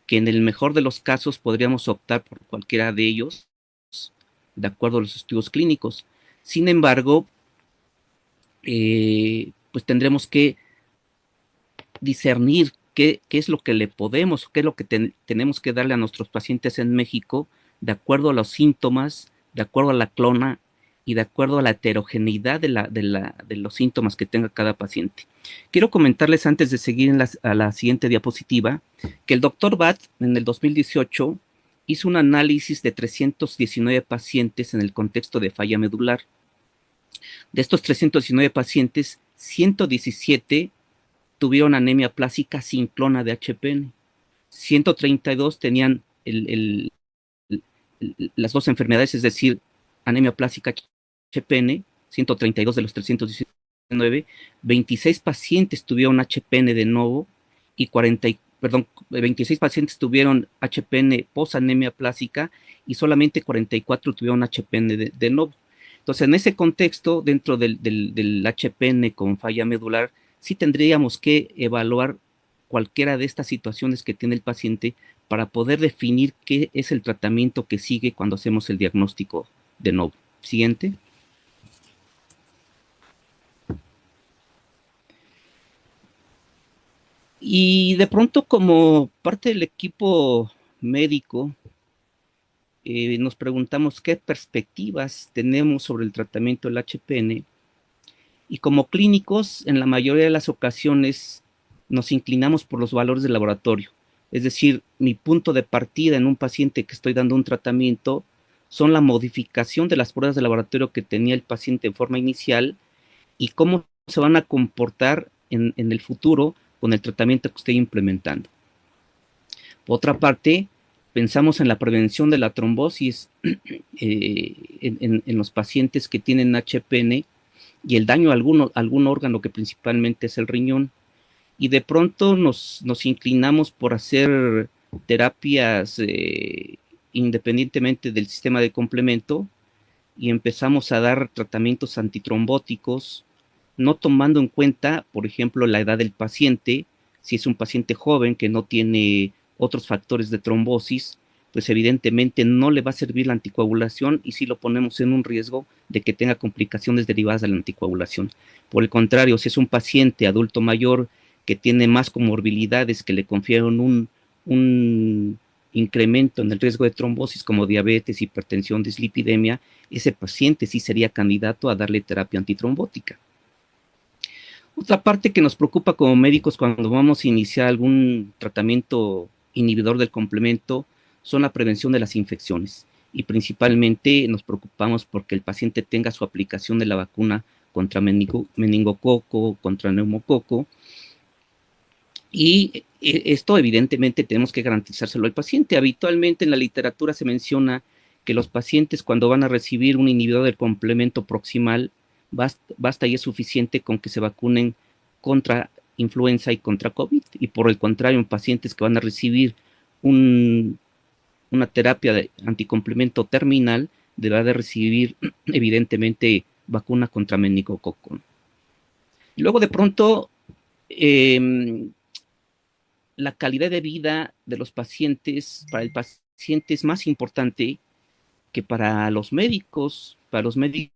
que en el mejor de los casos podríamos optar por cualquiera de ellos de acuerdo a los estudios clínicos. Sin embargo, pues tendremos que discernir qué es lo que le podemos, qué es lo que tenemos que darle a nuestros pacientes en México de acuerdo a los síntomas, de acuerdo a la clona y de acuerdo a la heterogeneidad de los síntomas que tenga cada paciente. Quiero comentarles antes de seguir a la siguiente diapositiva que el doctor Bat en el 2018 hizo un análisis de 319 pacientes en el contexto de falla medular. De estos 319 pacientes, 117 tuvieron anemia plásica sin clona de HPN. 132 tenían las dos enfermedades, es decir, anemia plásica HPN, 132 de los 319, 26 pacientes tuvieron HPN de nuevo y 26 pacientes tuvieron HPN posanemia plásica y solamente 44 tuvieron HPN de nuevo. Entonces, en ese contexto, dentro del HPN con falla medular, sí tendríamos que evaluar cualquiera de estas situaciones que tiene el paciente para poder definir qué es el tratamiento que sigue cuando hacemos el diagnóstico de nuevo. Siguiente. Y de pronto, como parte del equipo médico, nos preguntamos qué perspectivas tenemos sobre el tratamiento del HPN. Y como clínicos, en la mayoría de las ocasiones, nos inclinamos por los valores del laboratorio. Es decir, mi punto de partida en un paciente que estoy dando un tratamiento son la modificación de las pruebas de laboratorio que tenía el paciente en forma inicial y cómo se van a comportar en el futuro con el tratamiento que estoy implementando. Por otra parte, pensamos en la prevención de la trombosis en los pacientes que tienen HPN y el daño a algún órgano que principalmente es el riñón. Y de pronto nos inclinamos por hacer terapias independientemente del sistema de complemento y empezamos a dar tratamientos antitrombóticos, no tomando en cuenta, por ejemplo, la edad del paciente. Si es un paciente joven que no tiene otros factores de trombosis, pues evidentemente no le va a servir la anticoagulación y sí lo ponemos en un riesgo de que tenga complicaciones derivadas de la anticoagulación. Por el contrario, si es un paciente adulto mayor que tiene más comorbilidades que le confieren un incremento en el riesgo de trombosis como diabetes, hipertensión, dislipidemia, ese paciente sí sería candidato a darle terapia antitrombótica. Otra parte que nos preocupa como médicos cuando vamos a iniciar algún tratamiento inhibidor del complemento son la prevención de las infecciones, y principalmente nos preocupamos porque el paciente tenga su aplicación de la vacuna contra meningococo, contra neumococo, y esto evidentemente tenemos que garantizárselo al paciente. Habitualmente en la literatura se menciona que los pacientes cuando van a recibir un inhibidor del complemento proximal, basta y es suficiente con que se vacunen contra influenza y contra COVID, y por el contrario, en pacientes que van a recibir una terapia de anticomplemento terminal, deberá de recibir evidentemente vacuna contra meningococo. Y luego de pronto, la calidad de vida de los pacientes, para el paciente es más importante que para los médicos. Para los médicos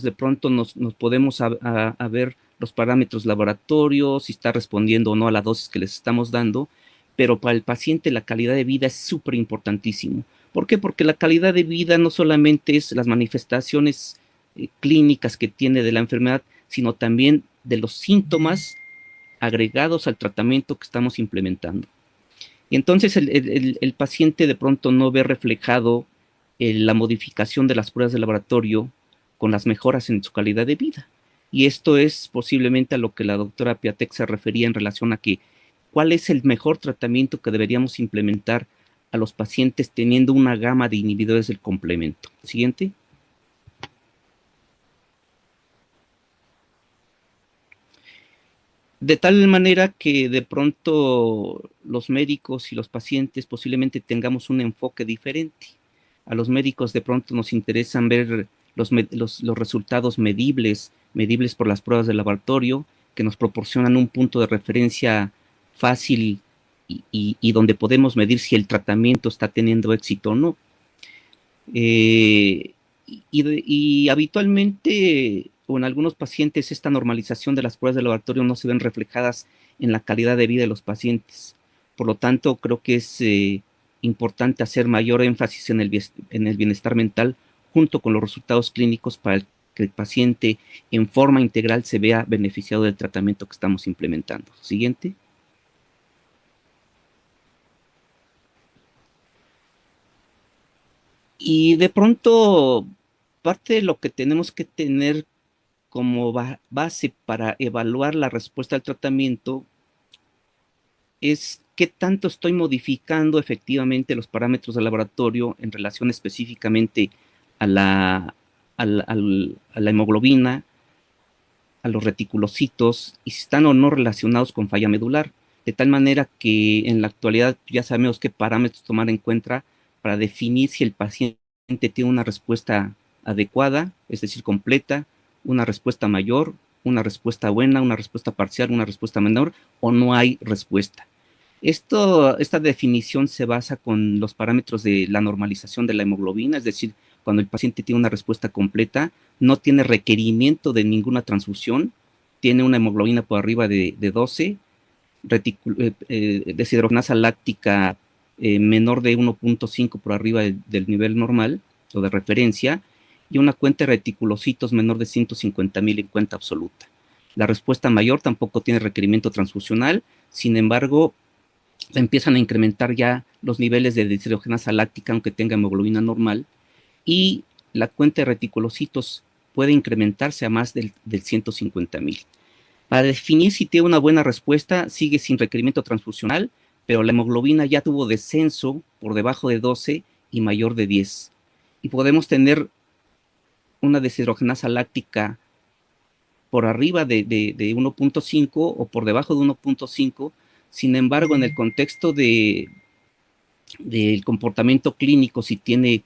de pronto nos podemos a ver los parámetros laboratorios, si está respondiendo o no a la dosis que les estamos dando, pero para el paciente la calidad de vida es súper importantísimo. ¿Por qué? Porque la calidad de vida no solamente es las manifestaciones clínicas que tiene de la enfermedad, sino también de los síntomas agregados al tratamiento que estamos implementando. Y entonces el paciente de pronto no ve reflejado la modificación de las pruebas de laboratorio con las mejoras en su calidad de vida. Y esto es posiblemente a lo que la doctora Piatek se refería en relación a que cuál es el mejor tratamiento que deberíamos implementar a los pacientes teniendo una gama de inhibidores del complemento. Siguiente. De tal manera que de pronto los médicos y los pacientes posiblemente tengamos un enfoque diferente. A los médicos de pronto nos interesan ver los resultados medibles por las pruebas de laboratorio, que nos proporcionan un punto de referencia fácil y donde podemos medir si el tratamiento está teniendo éxito o no. Y habitualmente, o en algunos pacientes, esta normalización de las pruebas de laboratorio no se ven reflejadas en la calidad de vida de los pacientes. Por lo tanto, creo que es importante hacer mayor énfasis en el bienestar mental junto con los resultados clínicos para que el paciente en forma integral se vea beneficiado del tratamiento que estamos implementando. Siguiente. Y de pronto, parte de lo que tenemos que tener como base para evaluar la respuesta al tratamiento es qué tanto estoy modificando efectivamente los parámetros del laboratorio en relación específicamente a la hemoglobina, a los reticulocitos, y si están o no relacionados con falla medular, de tal manera que en la actualidad ya sabemos qué parámetros tomar en cuenta para definir si el paciente tiene una respuesta adecuada, es decir, completa, una respuesta mayor, una respuesta buena, una respuesta parcial, una respuesta menor, o no hay respuesta. Esta definición se basa con los parámetros de la normalización de la hemoglobina, es decir, cuando el paciente tiene una respuesta completa, no tiene requerimiento de ninguna transfusión, tiene una hemoglobina por arriba de 12, deshidrogenasa láctica menor de 1.5 por arriba del nivel normal o de referencia, y una cuenta de reticulocitos menor de 150,000 en cuenta absoluta. La respuesta mayor tampoco tiene requerimiento transfusional, sin embargo, se empiezan a incrementar ya los niveles de deshidrogenasa láctica, aunque tenga hemoglobina normal, y la cuenta de reticulocitos puede incrementarse a más del 150,000. Para definir si tiene una buena respuesta, sigue sin requerimiento transfusional, pero la hemoglobina ya tuvo descenso por debajo de 12 y mayor de 10. Y podemos tener una deshidrogenasa láctica por arriba de 1.5 o por debajo de 1.5. Sin embargo, en el contexto del comportamiento clínico, si tiene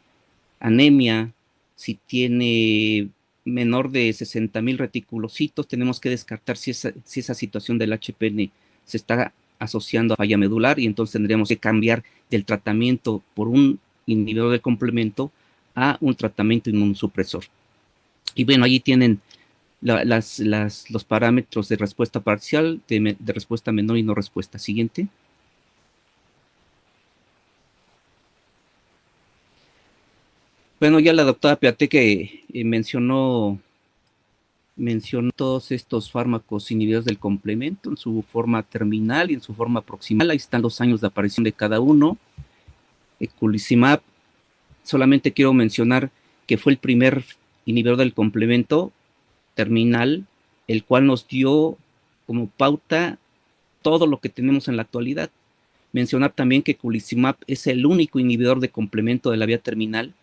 anemia, si tiene menor de 60,000 reticulocitos, tenemos que descartar si esa situación del HPN se está asociando a falla medular, y entonces tendríamos que cambiar del tratamiento por un inhibidor de complemento a un tratamiento inmunosupresor. Y bueno, allí tienen los parámetros de respuesta parcial, de respuesta menor y no respuesta. Siguiente. Bueno, ya la doctora Piatek mencionó todos estos fármacos inhibidores del complemento en su forma terminal y en su forma proximal. Ahí están los años de aparición de cada uno. Eculizumab, solamente quiero mencionar que fue el primer inhibidor del complemento terminal, el cual nos dio como pauta todo lo que tenemos en la actualidad. Mencionar también que eculizumab es el único inhibidor de complemento de la vía terminal,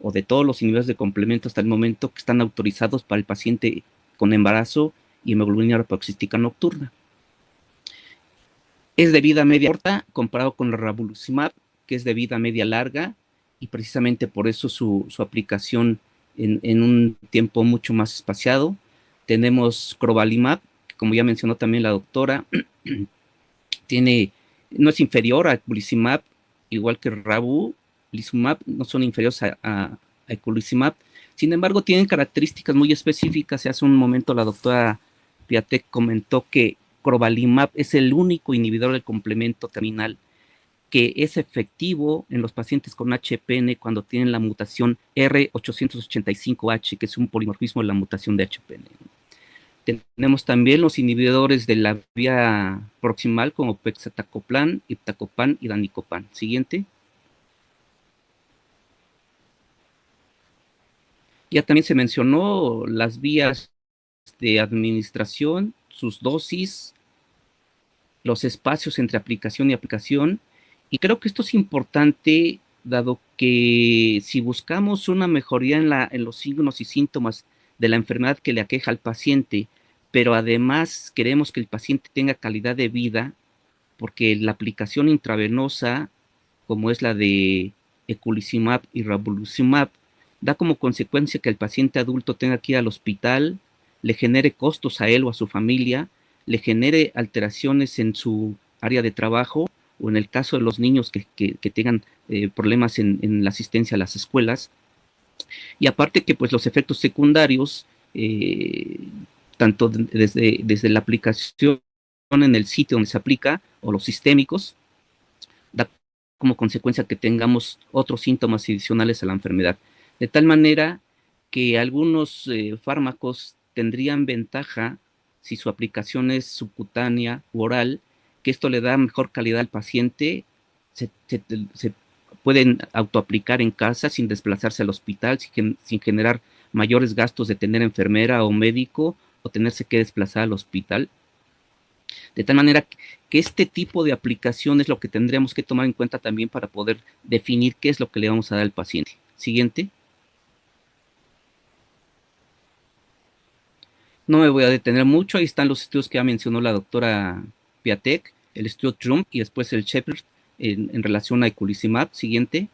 o de todos los inhibidores de complemento hasta el momento, que están autorizados para el paciente con embarazo y hemoglobina paroxística nocturna. Es de vida media corta comparado con el ravulizumab, que es de vida media larga, y precisamente por eso su aplicación en un tiempo mucho más espaciado. Tenemos crovalimab, que como ya mencionó también la doctora, no es inferior a eculizumab, igual que ravulizumab, no son inferiores a eculizumab. Sin embargo, tienen características muy específicas. Hace un momento la doctora Piatek comentó que crovalimab es el único inhibidor del complemento terminal que es efectivo en los pacientes con HPN cuando tienen la mutación R885H, que es un polimorfismo de la mutación de HPN. Tenemos también los inhibidores de la vía proximal como pegcetacoplan, iptacopan y danicopan. Siguiente. Ya también se mencionó las vías de administración, sus dosis, los espacios entre aplicación y aplicación. Y creo que esto es importante, dado que si buscamos una mejoría en los signos y síntomas de la enfermedad que le aqueja al paciente, pero además queremos que el paciente tenga calidad de vida, porque la aplicación intravenosa, como es la de eculizumab y ravulizumab, da como consecuencia que el paciente adulto tenga que ir al hospital, le genere costos a él o a su familia, le genere alteraciones en su área de trabajo, o en el caso de los niños que tengan problemas en la asistencia a las escuelas. Y aparte que pues los efectos secundarios, tanto desde la aplicación en el sitio donde se aplica, o los sistémicos, da como consecuencia que tengamos otros síntomas adicionales a la enfermedad. De tal manera que algunos fármacos tendrían ventaja si su aplicación es subcutánea u oral, que esto le da mejor calidad al paciente. Se pueden autoaplicar en casa sin desplazarse al hospital, sin generar mayores gastos de tener enfermera o médico o tenerse que desplazar al hospital. De tal manera que este tipo de aplicación es lo que tendríamos que tomar en cuenta también para poder definir qué es lo que le vamos a dar al paciente. Siguiente. No me voy a detener mucho, ahí están los estudios que ya mencionó la doctora Piatek, el estudio Trump y después el Shepherd en relación a eculizumab. Siguiente.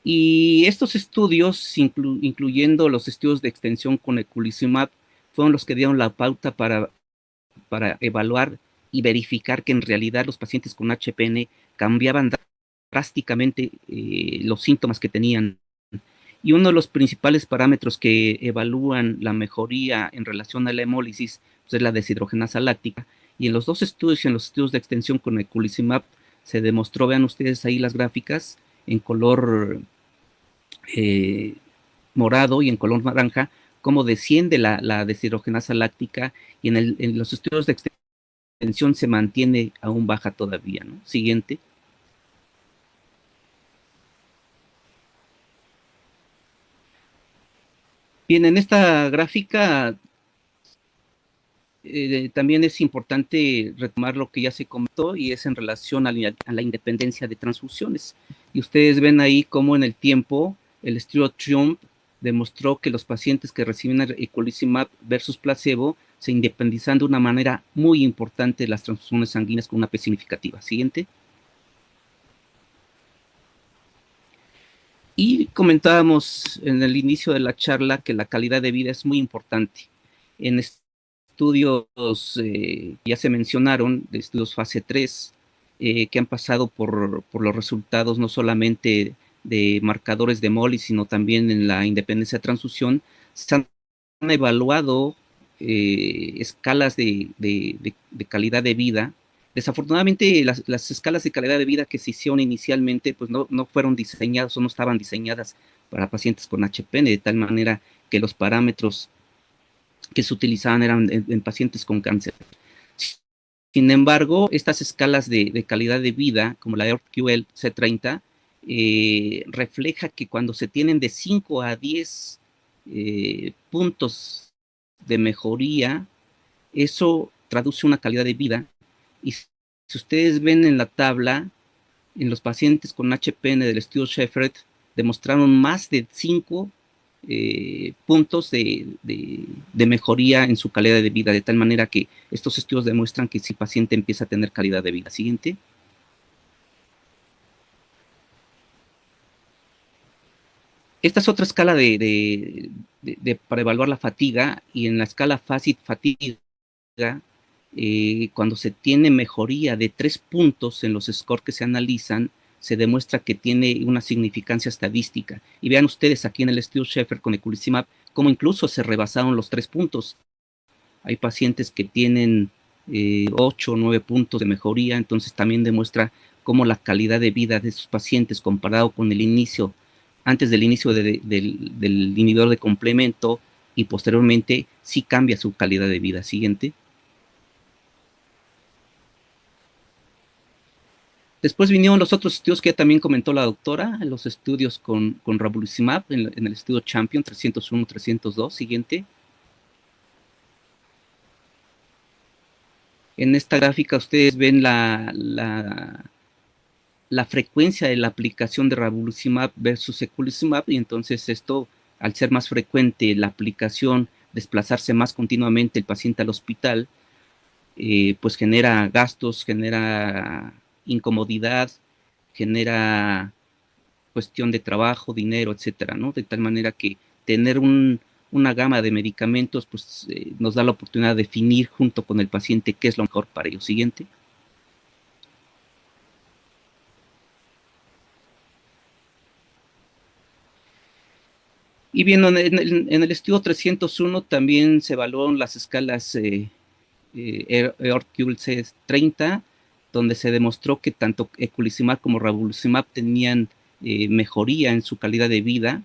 Y estos estudios, incluyendo los estudios de extensión con eculizumab, fueron los que dieron la pauta para evaluar y verificar que en realidad los pacientes con HPN cambiaban drásticamente los síntomas que tenían. Y uno de los principales parámetros que evalúan la mejoría en relación a la hemólisis pues es la deshidrogenasa láctica. Y en los dos estudios, en los estudios de extensión con eculizumab, se demostró, vean ustedes ahí las gráficas, en color morado y en color naranja, cómo desciende la deshidrogenasa láctica, y en los estudios de extensión se mantiene aún baja todavía, ¿no? Siguiente. Bien, en esta gráfica también es importante retomar lo que ya se comentó, y es en relación a la independencia de transfusiones. Y ustedes ven ahí cómo en el tiempo el estudio Triumph demostró que los pacientes que reciben eculizumab versus placebo se independizan de una manera muy importante de las transfusiones sanguíneas con una P significativa. Siguiente. Y comentábamos en el inicio de la charla que la calidad de vida es muy importante. En estudios ya se mencionaron, de estudios fase 3, que han pasado por los resultados no solamente de marcadores de Molly, sino también en la independencia de transfusión, se han evaluado escalas de calidad de vida. Desafortunadamente, las escalas de calidad de vida que se hicieron inicialmente, pues no fueron diseñadas o no estaban diseñadas para pacientes con HPN, de tal manera que los parámetros que se utilizaban eran en pacientes con cáncer. Sin embargo, estas escalas de calidad de vida, como la EORTQ C30, refleja que cuando se tienen de 5 a 10 puntos de mejoría, eso traduce una calidad de vida. Y si ustedes ven en la tabla, en los pacientes con HPN del estudio Shepherd, demostraron más de 5 puntos de mejoría en su calidad de vida, de tal manera que estos estudios demuestran que si el paciente empieza a tener calidad de vida. Siguiente. Esta es otra escala para evaluar la fatiga, y en la escala FACIT-fatiga, cuando se tiene mejoría de 3 puntos en los scores que se analizan, se demuestra que tiene una significancia estadística. Y vean ustedes aquí en el estudio Shepherd con eculizumab, cómo incluso se rebasaron los 3 puntos. Hay pacientes que tienen 8 o 9 puntos de mejoría, entonces también demuestra cómo la calidad de vida de esos pacientes comparado con el inicio, antes del inicio del inhibidor de complemento y posteriormente, sí cambia su calidad de vida. Siguiente. Después vinieron los otros estudios que ya también comentó la doctora, los estudios con ravulizumab en el estudio Champion 301-302. Siguiente. En esta gráfica ustedes ven la frecuencia de la aplicación de ravulizumab versus eculizumab, y entonces esto, al ser más frecuente la aplicación, desplazarse más continuamente el paciente al hospital, pues genera gastos, genera incomodidad, genera cuestión de trabajo, dinero, etcétera, ¿no? De tal manera que tener una gama de medicamentos, pues nos da la oportunidad de definir junto con el paciente qué es lo mejor para ellos. Siguiente. Y bien, en el estudio 301 también se evaluaron las escalas EORTQ C30, donde se demostró que tanto eculizumab como ravulizumab tenían mejoría en su calidad de vida.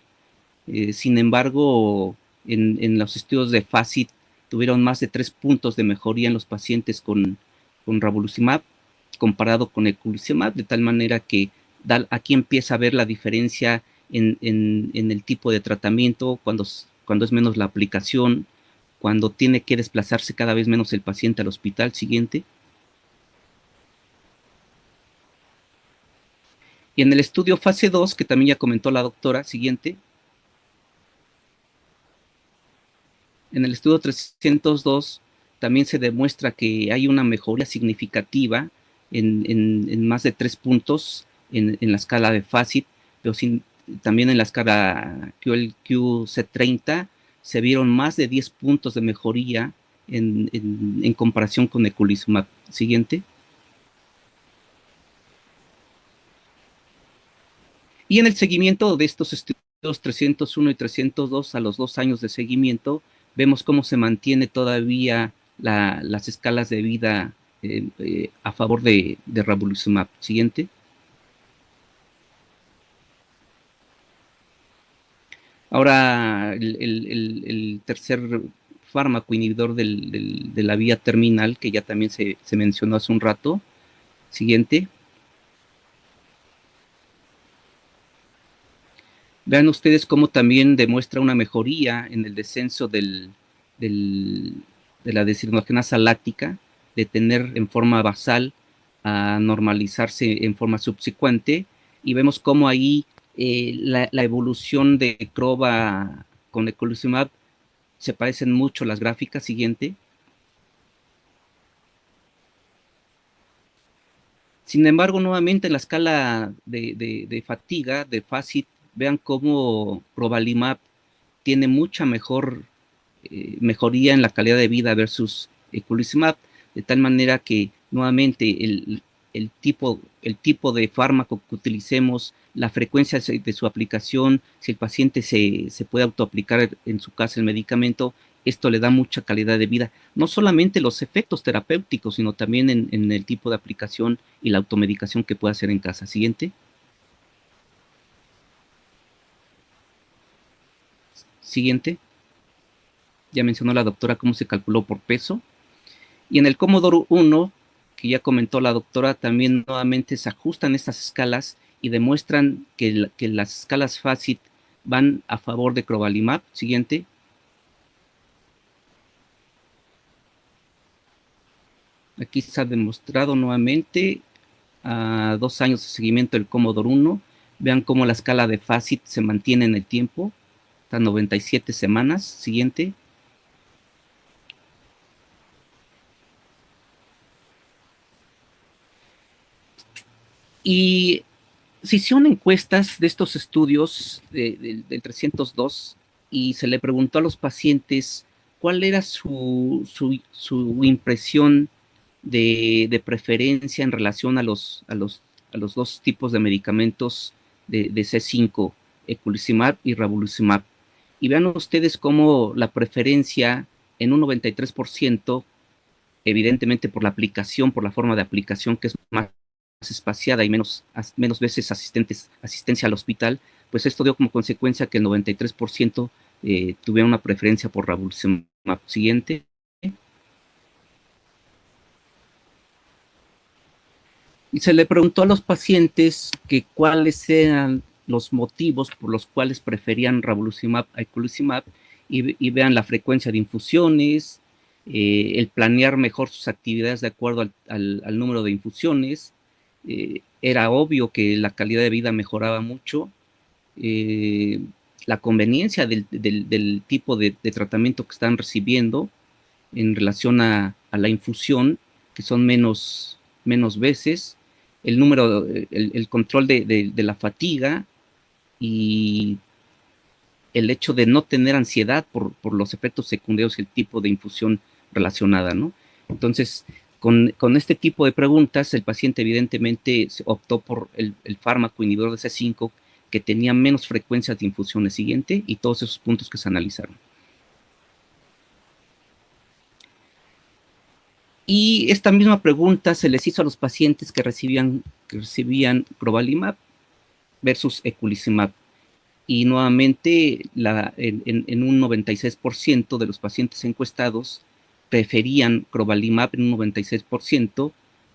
Sin embargo, en los estudios de FACIT tuvieron más de 3 puntos de mejoría en los pacientes con ravulizumab comparado con eculizumab, de tal manera que aquí empieza a ver la diferencia en el tipo de tratamiento, cuando es menos la aplicación, cuando tiene que desplazarse cada vez menos el paciente al hospital. Siguiente. Y en el estudio fase 2, que también ya comentó la doctora, siguiente. En el estudio 302 también se demuestra que hay una mejoría significativa en más de 3 puntos en la escala de FACIT, pero también en la escala QLQ-C30 se vieron más de 10 puntos de mejoría en comparación con eculizumab. Siguiente. Y en el seguimiento de estos estudios 301 y 302 a los 2 años de seguimiento, vemos cómo se mantiene todavía las escalas de vida a favor de ravulizumab. Siguiente. Ahora, el tercer fármaco inhibidor de la vía terminal, que ya también se mencionó hace un rato. Siguiente. Vean ustedes cómo también demuestra una mejoría en el descenso de la deshidrogenasa láctica, de tener en forma basal a normalizarse en forma subsecuente, y vemos cómo ahí la evolución de CROVA con eculizumab se parecen mucho las gráficas. Siguiente. Sin embargo, nuevamente en la escala de fatiga, de FACIT, vean cómo crovalimab tiene mucha mejoría en la calidad de vida versus eculizumab, de tal manera que nuevamente el tipo de fármaco que utilicemos la frecuencia de su aplicación, si el paciente se puede autoaplicar en su casa el medicamento, esto le da mucha calidad de vida. No solamente los efectos terapéuticos, sino también en el tipo de aplicación y la automedicación que puede hacer en casa. Siguiente. Siguiente. Ya mencionó la doctora cómo se calculó por peso. Y en el Commodore 1, que ya comentó la doctora, también nuevamente se ajustan estas escalas y demuestran que las escalas FACIT van a favor de crovalimab. Siguiente. Aquí se ha demostrado nuevamente a 2 años de seguimiento del Commodore 1. Vean cómo la escala de FACIT se mantiene en el tiempo, hasta 97 semanas. Siguiente. Y se hicieron encuestas de estos estudios del 302 y se le preguntó a los pacientes cuál era su impresión de preferencia en relación a los 2 tipos de medicamentos de C5, eculizumab y ravulizumab. Y vean ustedes cómo la preferencia en un 93%, evidentemente por la aplicación, por la forma de aplicación que es más espaciada y menos veces asistencia al hospital, pues esto dio como consecuencia que el 93% tuviera una preferencia por ravulizumab. Siguiente. Y se le preguntó a los pacientes que cuáles eran los motivos por los cuales preferían ravulizumab a eculizumab y vean la frecuencia de infusiones, el planear mejor sus actividades de acuerdo al número de infusiones. Era obvio que la calidad de vida mejoraba mucho. La conveniencia del tipo de tratamiento que están recibiendo en relación a la infusión, que son menos veces, el control de la fatiga y el hecho de no tener ansiedad por los efectos secundarios y el tipo de infusión relacionada, ¿no? Entonces, con este tipo de preguntas, el paciente evidentemente optó por el fármaco inhibidor de C5 que tenía menos frecuencias de infusiones. Siguiente, y todos esos puntos que se analizaron. Y esta misma pregunta se les hizo a los pacientes que recibían crovalimab versus eculizumab. Y nuevamente, en un 96% de los pacientes encuestados preferían crovalimab en un 96%,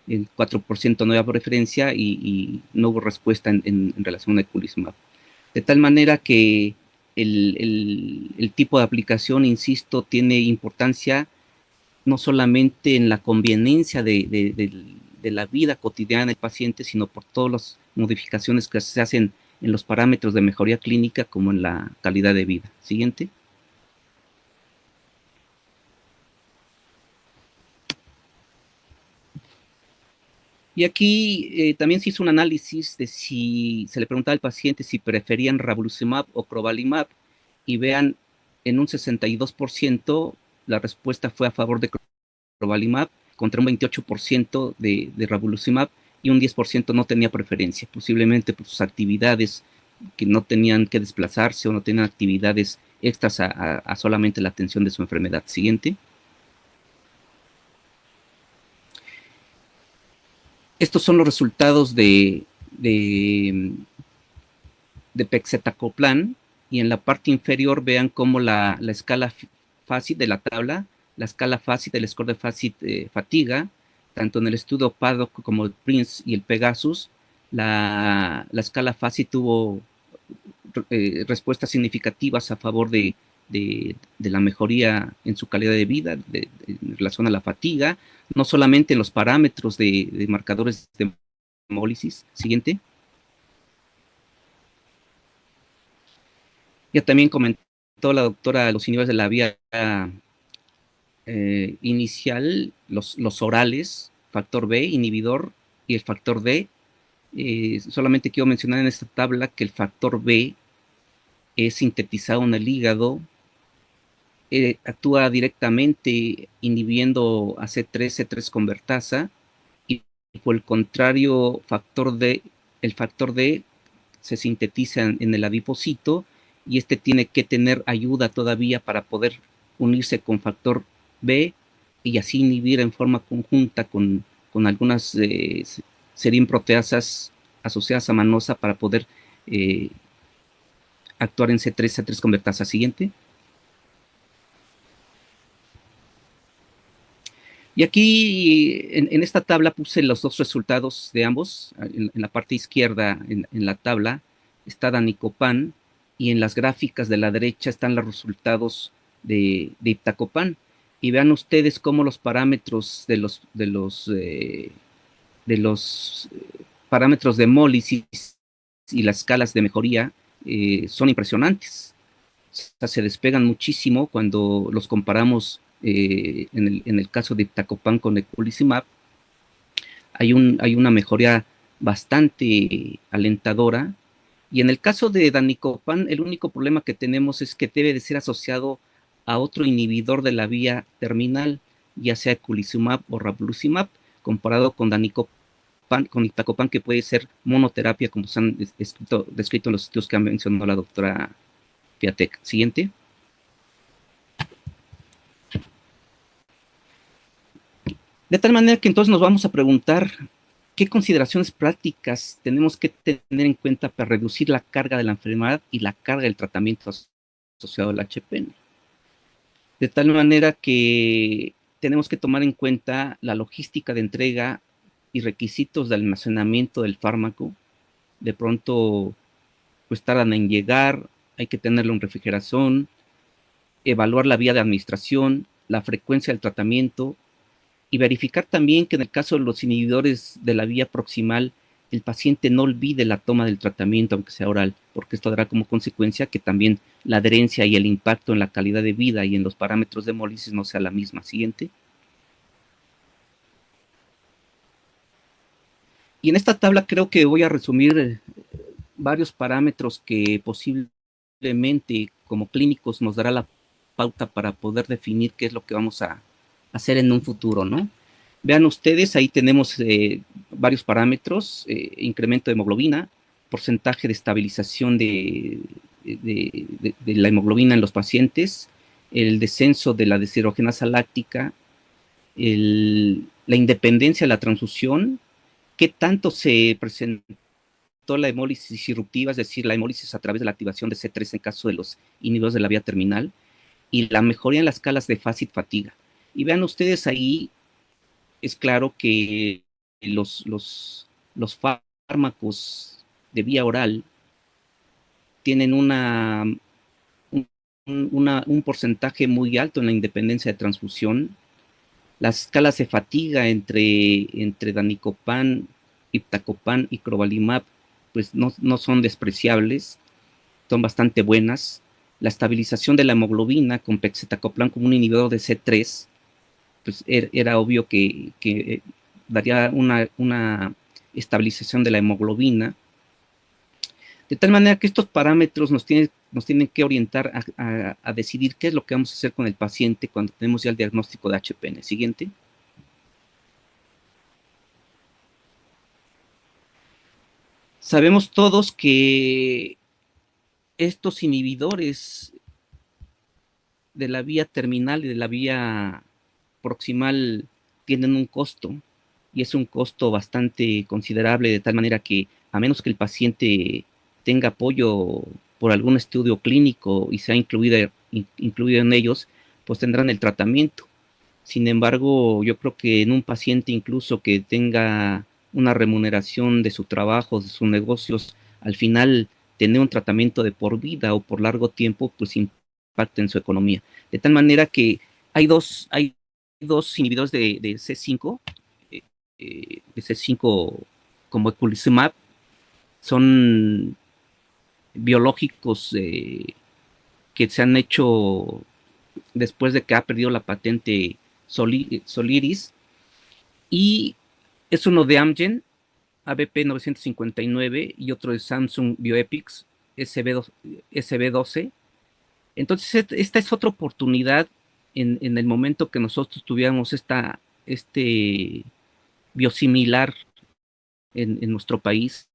el 4% no había preferencia y no hubo respuesta en relación a eculizumab. De tal manera que el tipo de aplicación, insisto, tiene importancia no solamente en la conveniencia de la vida cotidiana del paciente, sino por todas las modificaciones que se hacen en los parámetros de mejoría clínica como en la calidad de vida. Siguiente. Y aquí también se hizo un análisis de si se le preguntaba al paciente si preferían ravulizumab o crovalimab, y vean, en un 62% la respuesta fue a favor de crovalimab, contra un 28% de ravulizumab, y un 10% no tenía preferencia, posiblemente por sus actividades, que no tenían que desplazarse o no tenían actividades extras a solamente la atención de su enfermedad. Siguiente. Estos son los resultados de pegcetacoplan, y en la parte inferior vean cómo la escala FACIT de la tabla, la escala FACIT, el score de FACIT fatiga, tanto en el estudio PADOC como el PRINCE y el Pegasus, la escala FACIT tuvo respuestas significativas a favor de la mejoría en su calidad de vida en relación a la fatiga, no solamente en los parámetros de marcadores de hemólisis. Siguiente. Ya también comentó la doctora los inhibidores de la vía inicial, los orales, factor B, inhibidor, y el factor D. Solamente quiero mencionar en esta tabla que el factor B es sintetizado en el hígado, actúa directamente inhibiendo a C3 convertasa, y por el contrario, el factor D se sintetiza en el adipocito y este tiene que tener ayuda todavía para poder unirse con factor B y así inhibir en forma conjunta con algunas serinproteasas asociadas a manosa para poder actuar en C3 convertasa. Siguiente. Y aquí en esta tabla puse los dos resultados de ambos. En la parte izquierda, en la tabla, está Danicopan y en las gráficas de la derecha están los resultados de iptacopan. Y vean ustedes cómo los parámetros de los parámetros de hemólisis y las escalas de mejoría son impresionantes. O sea, se despegan muchísimo cuando los comparamos en el caso de iptacopan con eculizumab. Hay una mejoría bastante alentadora. Y en el caso de danicopan, el único problema que tenemos es que debe de ser asociado a otro inhibidor de la vía terminal, ya sea eculizumab o ravulizumab, comparado con danicopan, con iptacopan, que puede ser monoterapia, como se han descrito en los estudios que ha mencionado la doctora Piatek. Siguiente. De tal manera que entonces nos vamos a preguntar qué consideraciones prácticas tenemos que tener en cuenta para reducir la carga de la enfermedad y la carga del tratamiento asociado al HPN. De tal manera que tenemos que tomar en cuenta la logística de entrega y requisitos de almacenamiento del fármaco. De pronto, pues tardan en llegar, hay que tenerlo en refrigeración, evaluar la vía de administración, la frecuencia del tratamiento, y verificar también que en el caso de los inhibidores de la vía proximal, el paciente no olvide la toma del tratamiento, aunque sea oral, porque esto dará como consecuencia que también la adherencia y el impacto en la calidad de vida y en los parámetros de hemólisis no sea la misma. Siguiente. Y en esta tabla creo que voy a resumir varios parámetros que posiblemente como clínicos nos dará la pauta para poder definir qué es lo que vamos a hacer en un futuro, ¿no? Vean ustedes, ahí tenemos varios parámetros: incremento de hemoglobina, porcentaje de estabilización de la hemoglobina en los pacientes, el descenso de la deshidrogenasa láctica, la independencia de la transfusión, qué tanto se presentó la hemólisis disruptiva, es decir, la hemólisis a través de la activación de C3 en caso de los inhibidores de la vía terminal, y la mejoría en las escalas de FACIT-fatiga. Y vean ustedes ahí, es claro que los fármacos de vía oral tienen un porcentaje muy alto en la independencia de transfusión. Las escalas de fatiga entre danicopan, iptacopan y crovalimab pues no son despreciables, son bastante buenas. La estabilización de la hemoglobina con pegcetacoplan como un inhibidor de C3, pues era obvio que daría una estabilización de la hemoglobina. De tal manera que estos parámetros nos tienen que orientar a decidir qué es lo que vamos a hacer con el paciente cuando tenemos ya el diagnóstico de HPN. Siguiente. Sabemos todos que estos inhibidores de la vía terminal y de la vía proximal tienen un costo, y es un costo bastante considerable, de tal manera que a menos que el paciente tenga apoyo por algún estudio clínico y sea incluido en ellos, pues tendrán el tratamiento. Sin embargo, yo creo que en un paciente incluso que tenga una remuneración de su trabajo, de sus negocios, al final tener un tratamiento de por vida o por largo tiempo, pues impacta en su economía. De tal manera que hay dos inhibidores de C5, como eculizumab, son biológicos que se han hecho después de que ha perdido la patente Soliris, y es uno de Amgen, ABP 959, y otro de Samsung Bioepix, SB12. Entonces, esta es otra oportunidad en el momento que nosotros tuviéramos este biosimilar en nuestro país.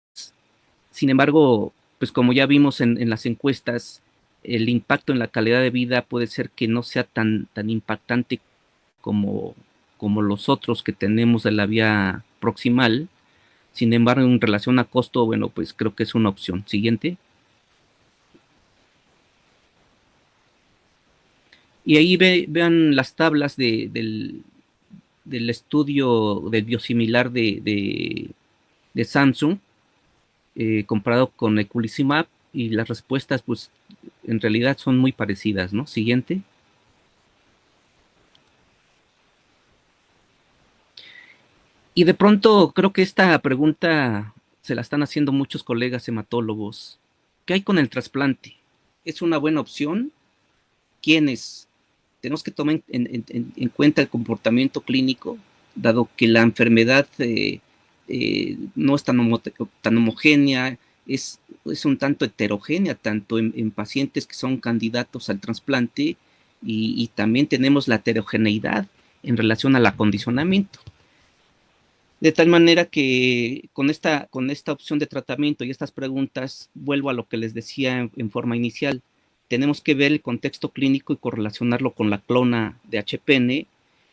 Sin embargo, pues como ya vimos en las encuestas, el impacto en la calidad de vida puede ser que no sea tan impactante como, como los otros que tenemos de la vía proximal. Sin embargo, en relación a costo, bueno, pues creo que es una opción. Siguiente. Y ahí vean las tablas del estudio del biosimilar de Samsung, comparado con Eculizumab, y las respuestas, pues, en realidad son muy parecidas, ¿no? Siguiente. Y de pronto creo que esta pregunta se la están haciendo muchos colegas hematólogos. ¿Qué hay con el trasplante? ¿Es una buena opción? ¿Quiénes? Tenemos que tomar en cuenta el comportamiento clínico, dado que la enfermedad no es tan homogénea, es un tanto heterogénea, tanto en pacientes que son candidatos al trasplante, y también tenemos la heterogeneidad en relación al acondicionamiento. De tal manera que con esta opción de tratamiento y estas preguntas, vuelvo a lo que les decía en forma inicial, tenemos que ver el contexto clínico y correlacionarlo con la clona de HPN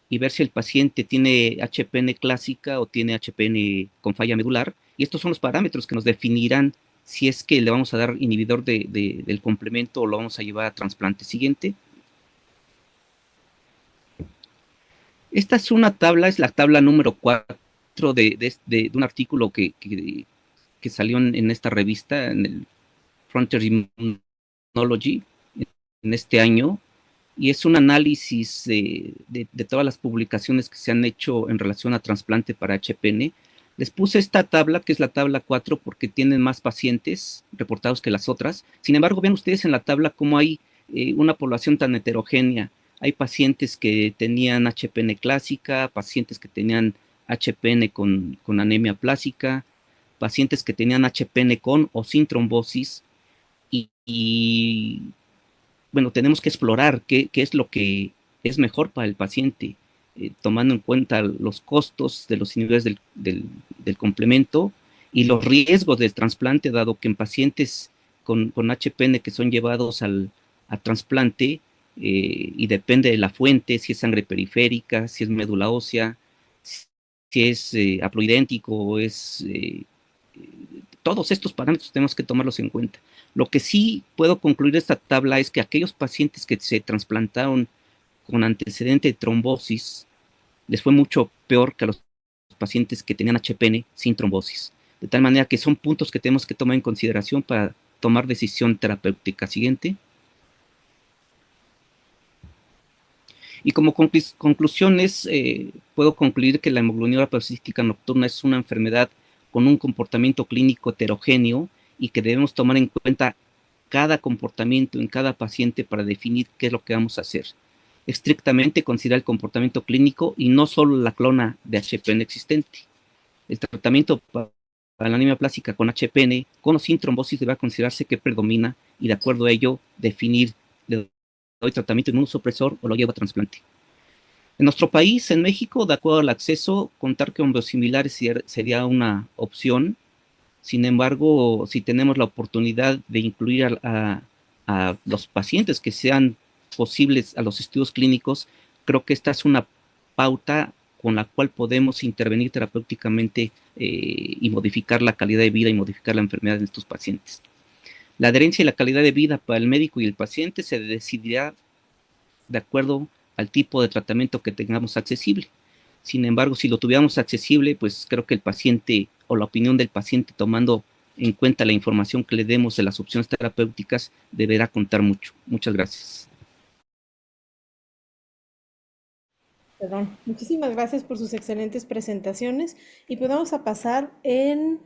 y ver si el paciente tiene HPN clásica o tiene HPN con falla medular. Y estos son los parámetros que nos definirán si es que le vamos a dar inhibidor del complemento o lo vamos a llevar a trasplante. Siguiente. Esta es una tabla, es la tabla número 4 de un artículo que salió en esta revista, en el Frontier Immunology, en este año, y es un análisis de todas las publicaciones que se han hecho en relación a trasplante para HPN. Les puse esta tabla, que es la tabla 4, porque tienen más pacientes reportados que las otras. Sin embargo, vean ustedes en la tabla cómo hay una población tan heterogénea. Hay pacientes que tenían HPN clásica, pacientes que tenían HPN con anemia plástica, pacientes que tenían HPN con o sin trombosis, y bueno, tenemos que explorar qué es lo que es mejor para el paciente, tomando en cuenta los costos de los inhibidores del complemento y los riesgos del trasplante, dado que en pacientes con HPN que son llevados a trasplante, y depende de la fuente, si es sangre periférica, si es médula ósea, si es haploidéntico o es todos estos parámetros tenemos que tomarlos en cuenta. Lo que sí puedo concluir de esta tabla es que aquellos pacientes que se trasplantaron con antecedente de trombosis les fue mucho peor que a los pacientes que tenían HPN sin trombosis. De tal manera que son puntos que tenemos que tomar en consideración para tomar decisión terapéutica. Siguiente. Y como conclusiones, puedo concluir que la hemoglobinuria paroxística nocturna es una enfermedad con un comportamiento clínico heterogéneo y que debemos tomar en cuenta cada comportamiento en cada paciente para definir qué es lo que vamos a hacer. Estrictamente considerar el comportamiento clínico y no solo la clona de HPN existente. El tratamiento para la anemia plástica con HPN, con o sin trombosis, debe considerarse que predomina y de acuerdo a ello definir le doy tratamiento inmunosupresor o lo llevo a trasplante. En nuestro país, en México, de acuerdo al acceso, contar con biosimilares sería una opción. Sin embargo, si tenemos la oportunidad de incluir a los pacientes que sean posibles a los estudios clínicos, creo que esta es una pauta con la cual podemos intervenir terapéuticamente, y modificar la calidad de vida y modificar la enfermedad de estos pacientes. La adherencia y la calidad de vida para el médico y el paciente se decidirá de acuerdo al tipo de tratamiento que tengamos accesible. Sin embargo, si lo tuviéramos accesible, pues creo que el paciente o la opinión del paciente, tomando en cuenta la información que le demos de las opciones terapéuticas, deberá contar mucho. Muchas gracias. Perdón. Muchísimas gracias por sus excelentes presentaciones y pues vamos a pasar en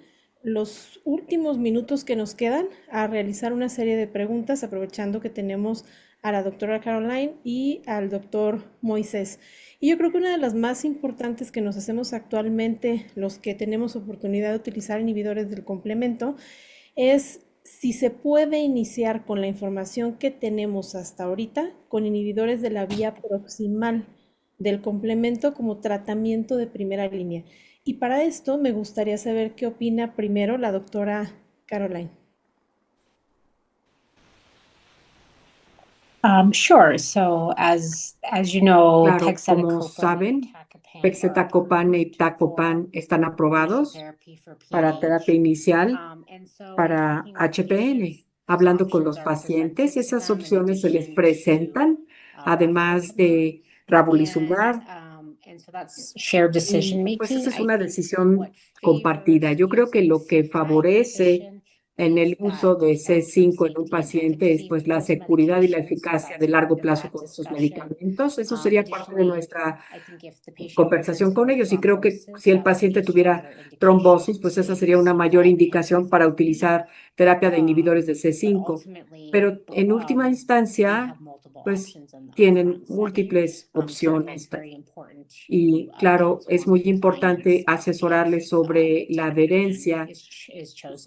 los últimos minutos que nos quedan a realizar una serie de preguntas, aprovechando que tenemos a la doctora Caroline y al doctor Moisés. Y yo creo que una de las más importantes que nos hacemos actualmente, los que tenemos oportunidad de utilizar inhibidores del complemento, es si se puede iniciar con la información que tenemos hasta ahorita con inhibidores de la vía proximal del complemento como tratamiento de primera línea. Y para esto me gustaría saber qué opina primero la doctora Caroline. Sure. So as you know, Claro, como saben, pegcetacoplan y iptacopan están aprobados para terapia inicial para HPN. Hablando con los pacientes, esas opciones se les presentan, además de ravulizumab. Y pues esa es una decisión compartida. Yo creo que lo que favorece en el uso de C5 en un paciente es pues la seguridad y la eficacia de largo plazo con esos medicamentos. Eso sería parte de nuestra conversación con ellos y creo que si el paciente tuviera trombosis, pues esa sería una mayor indicación para utilizar terapia de inhibidores de C5. Pero en última instancia, pues tienen múltiples opciones. Y claro, es muy importante asesorarles sobre la adherencia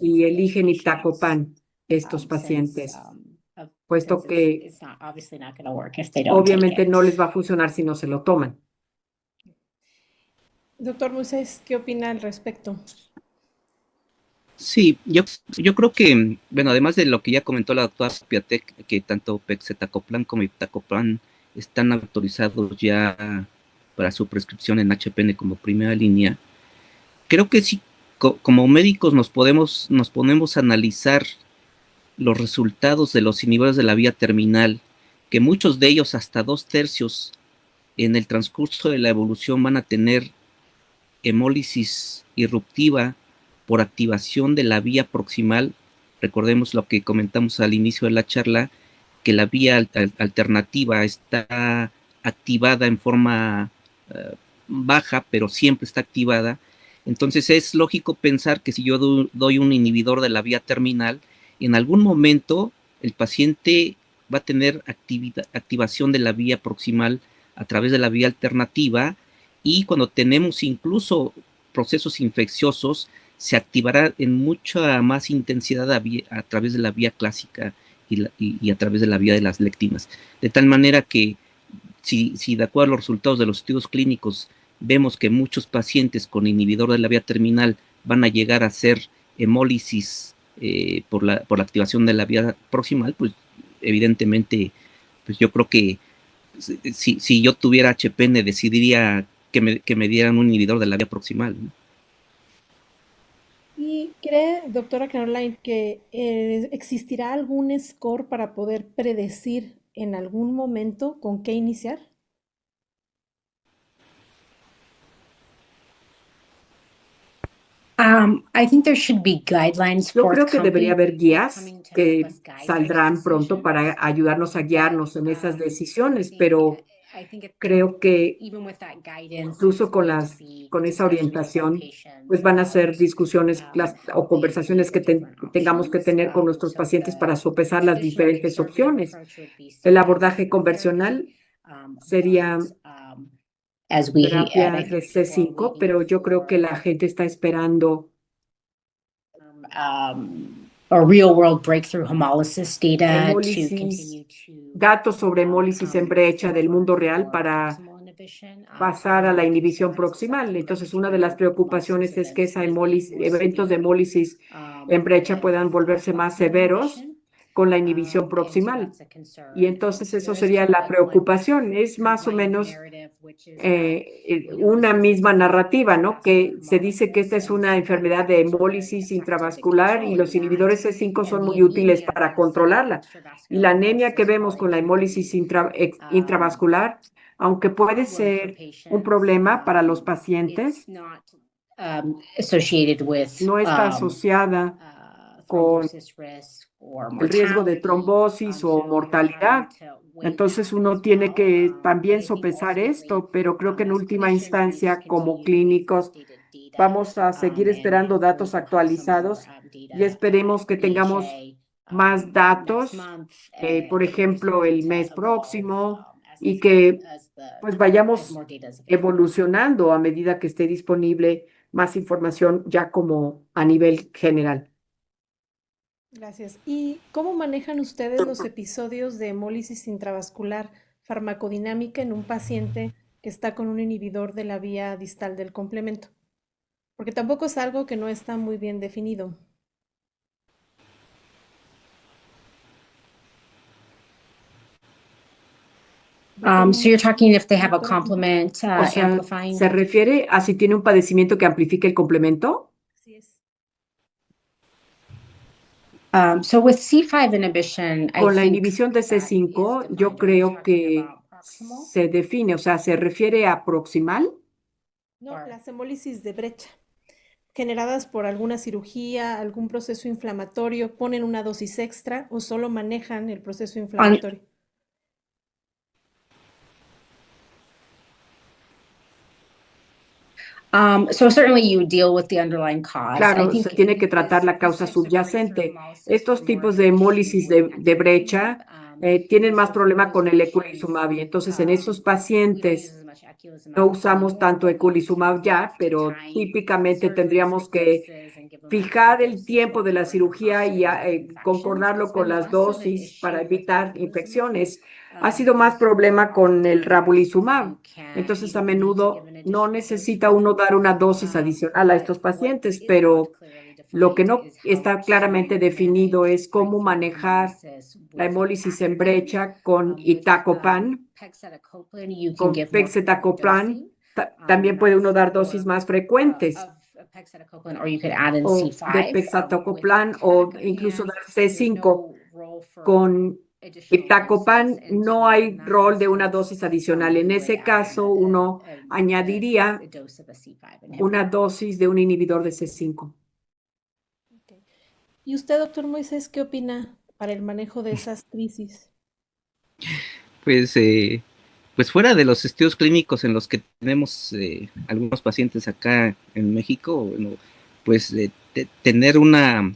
y eligen iptacopan estos pacientes, puesto que obviamente no les va a funcionar si no se lo toman. Doctor Moisés, ¿qué opina al respecto? Sí, yo creo que, bueno, además de lo que ya comentó la doctora Piatek, que tanto pegcetacoplan como iptacopan están autorizados ya para su prescripción en HPN como primera línea, creo que sí, como médicos nos ponemos a analizar los resultados de los inhibidores de la vía terminal, que muchos de ellos, hasta 2/3, en el transcurso de la evolución van a tener hemólisis irruptiva por activación de la vía proximal. Recordemos lo que comentamos al inicio de la charla, que la vía alternativa está activada en forma baja, pero siempre está activada. Entonces es lógico pensar que si yo doy un inhibidor de la vía terminal, en algún momento el paciente va a tener activación de la vía proximal a través de la vía alternativa, y cuando tenemos incluso procesos infecciosos, se activará en mucha más intensidad a través de la vía clásica y a través de la vía de las lectinas. De tal manera que si de acuerdo a los resultados de los estudios clínicos vemos que muchos pacientes con inhibidor de la vía terminal van a llegar a hacer hemólisis por la activación de la vía proximal, pues evidentemente, pues yo creo que si yo tuviera HPN decidiría que me dieran un inhibidor de la vía proximal, ¿no? ¿Y cree, doctora Caroline, que existirá algún score para poder predecir en algún momento con qué iniciar? I think there should be guidelines Yo creo que debería haber guías forthcoming to que help us guide saldrán those pronto para decisions. ayudarnos a guiarnos en esas I decisiones, think pero creo que even with that guidance, incluso it's going to be con esa discussions with our orientación, patients pues van a ser about discusiones how o they conversaciones que view the different tengamos que options. tener con nuestros pacientes para The sopesar las traditional diferentes conservative opciones. approach would be El standard abordaje enzyme convencional therapy, sería but as we terapia I de think people are C5, waiting pero yo creo que la for gente está esperando or real world breakthrough hemolysis data to hemólisis, continue to datos sobre hemólisis en brecha del mundo real para pasar a la inhibición proximal. Entonces, una de las preocupaciones es que eventos de hemólisis en brecha puedan volverse más severos con la inhibición proximal. Y entonces eso sería la preocupación. Es más o menos una misma narrativa, ¿no? Que se dice que esta es una enfermedad de hemólisis intravascular y los inhibidores C5 son muy útiles para controlarla. Y la anemia que vemos con la hemólisis intravascular, aunque puede ser un problema para los pacientes, no está asociada con el riesgo de trombosis o mortalidad. Entonces uno tiene que también sopesar esto, pero creo que en última instancia, como clínicos, vamos a seguir esperando datos actualizados y esperemos que tengamos más datos, por ejemplo, el mes próximo, y que pues vayamos evolucionando a medida que esté disponible más información ya como a nivel general. Gracias. ¿Y cómo manejan ustedes los episodios de hemólisis intravascular farmacodinámica en un paciente que está con un inhibidor de la vía distal del complemento? Porque tampoco es algo que no está muy bien definido. So you're talking if they have a Doctora Quintana. complement O sea, amplifying. ¿se refiere a si tiene un padecimiento que amplifique el complemento? Así es. So with C5 inhibition, I Con la think inhibición de that is C5, yo defined. Are you creo talking que about proximal? se define, o sea, ¿se refiere a proximal? No, Or- las hemólisis de brecha, generadas por alguna cirugía, algún proceso inflamatorio, ponen una dosis extra o solo manejan el proceso inflamatorio. So certainly you deal with the underlying cause. I Claro, think se tiene que tratar la causa subyacente. Estos tipos de hemólisis de brecha tienen más problema con el eculizumab y entonces en esos pacientes no usamos tanto eculizumab ya, pero típicamente tendríamos que fijar el tiempo de la cirugía y concordarlo con las dosis para evitar infecciones. Ha sido más problema con el ravulizumab. Entonces, a menudo no necesita uno dar una dosis adicional a estos pacientes, pero lo que no está claramente definido es cómo manejar la hemólisis en brecha con itacopan. Con pegcetacoplan también puede uno dar dosis más frecuentes. Or you could add in O de C5 pegcetacoplan o incluso dar C5. Con iptacopan no hay rol de una dosis adicional. En ese caso, uno añadiría una dosis de un inhibidor de C5. Ok. ¿Y usted, doctor Moisés, qué opina para el manejo de esas crisis? Pues fuera de los estudios clínicos en los que tenemos algunos pacientes acá en México, bueno, pues tener una...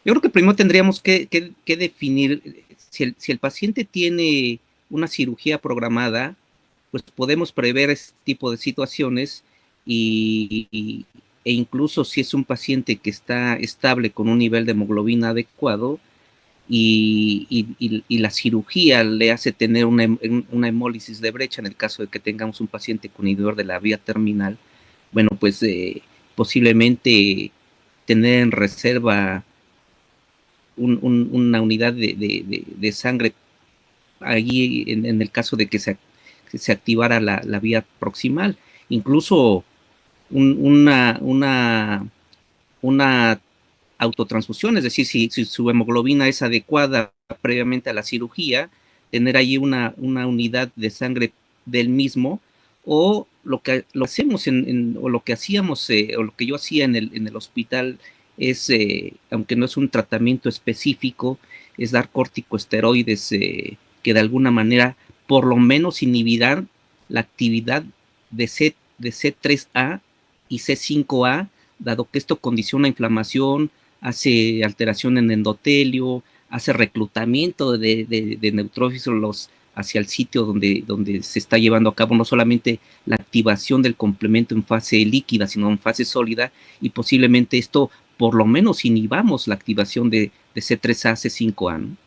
Yo creo que primero tendríamos que definir si el paciente tiene una cirugía programada, pues podemos prever este tipo de situaciones e incluso si es un paciente que está estable con un nivel de hemoglobina adecuado, y la cirugía le hace tener una hemólisis de brecha en el caso de que tengamos un paciente con inhibidor de la vía terminal, bueno, pues posiblemente tener en reserva una unidad de sangre allí en el caso de que se activara la vía proximal. Incluso una autotransfusión, es decir, si su hemoglobina es adecuada previamente a la cirugía, tener ahí una unidad de sangre del mismo, o lo hacemos o lo que hacíamos, o lo que yo hacía en el hospital es, aunque no es un tratamiento específico, es dar corticosteroides que de alguna manera por lo menos inhibirán la actividad de C3A y C5A, dado que esto condiciona inflamación, hace alteración en endotelio, hace reclutamiento de neutrófilos hacia el sitio donde se está llevando a cabo no solamente la activación del complemento en fase líquida, sino en fase sólida, y posiblemente esto por lo menos inhibamos la activación de C3A, C5A, ¿no?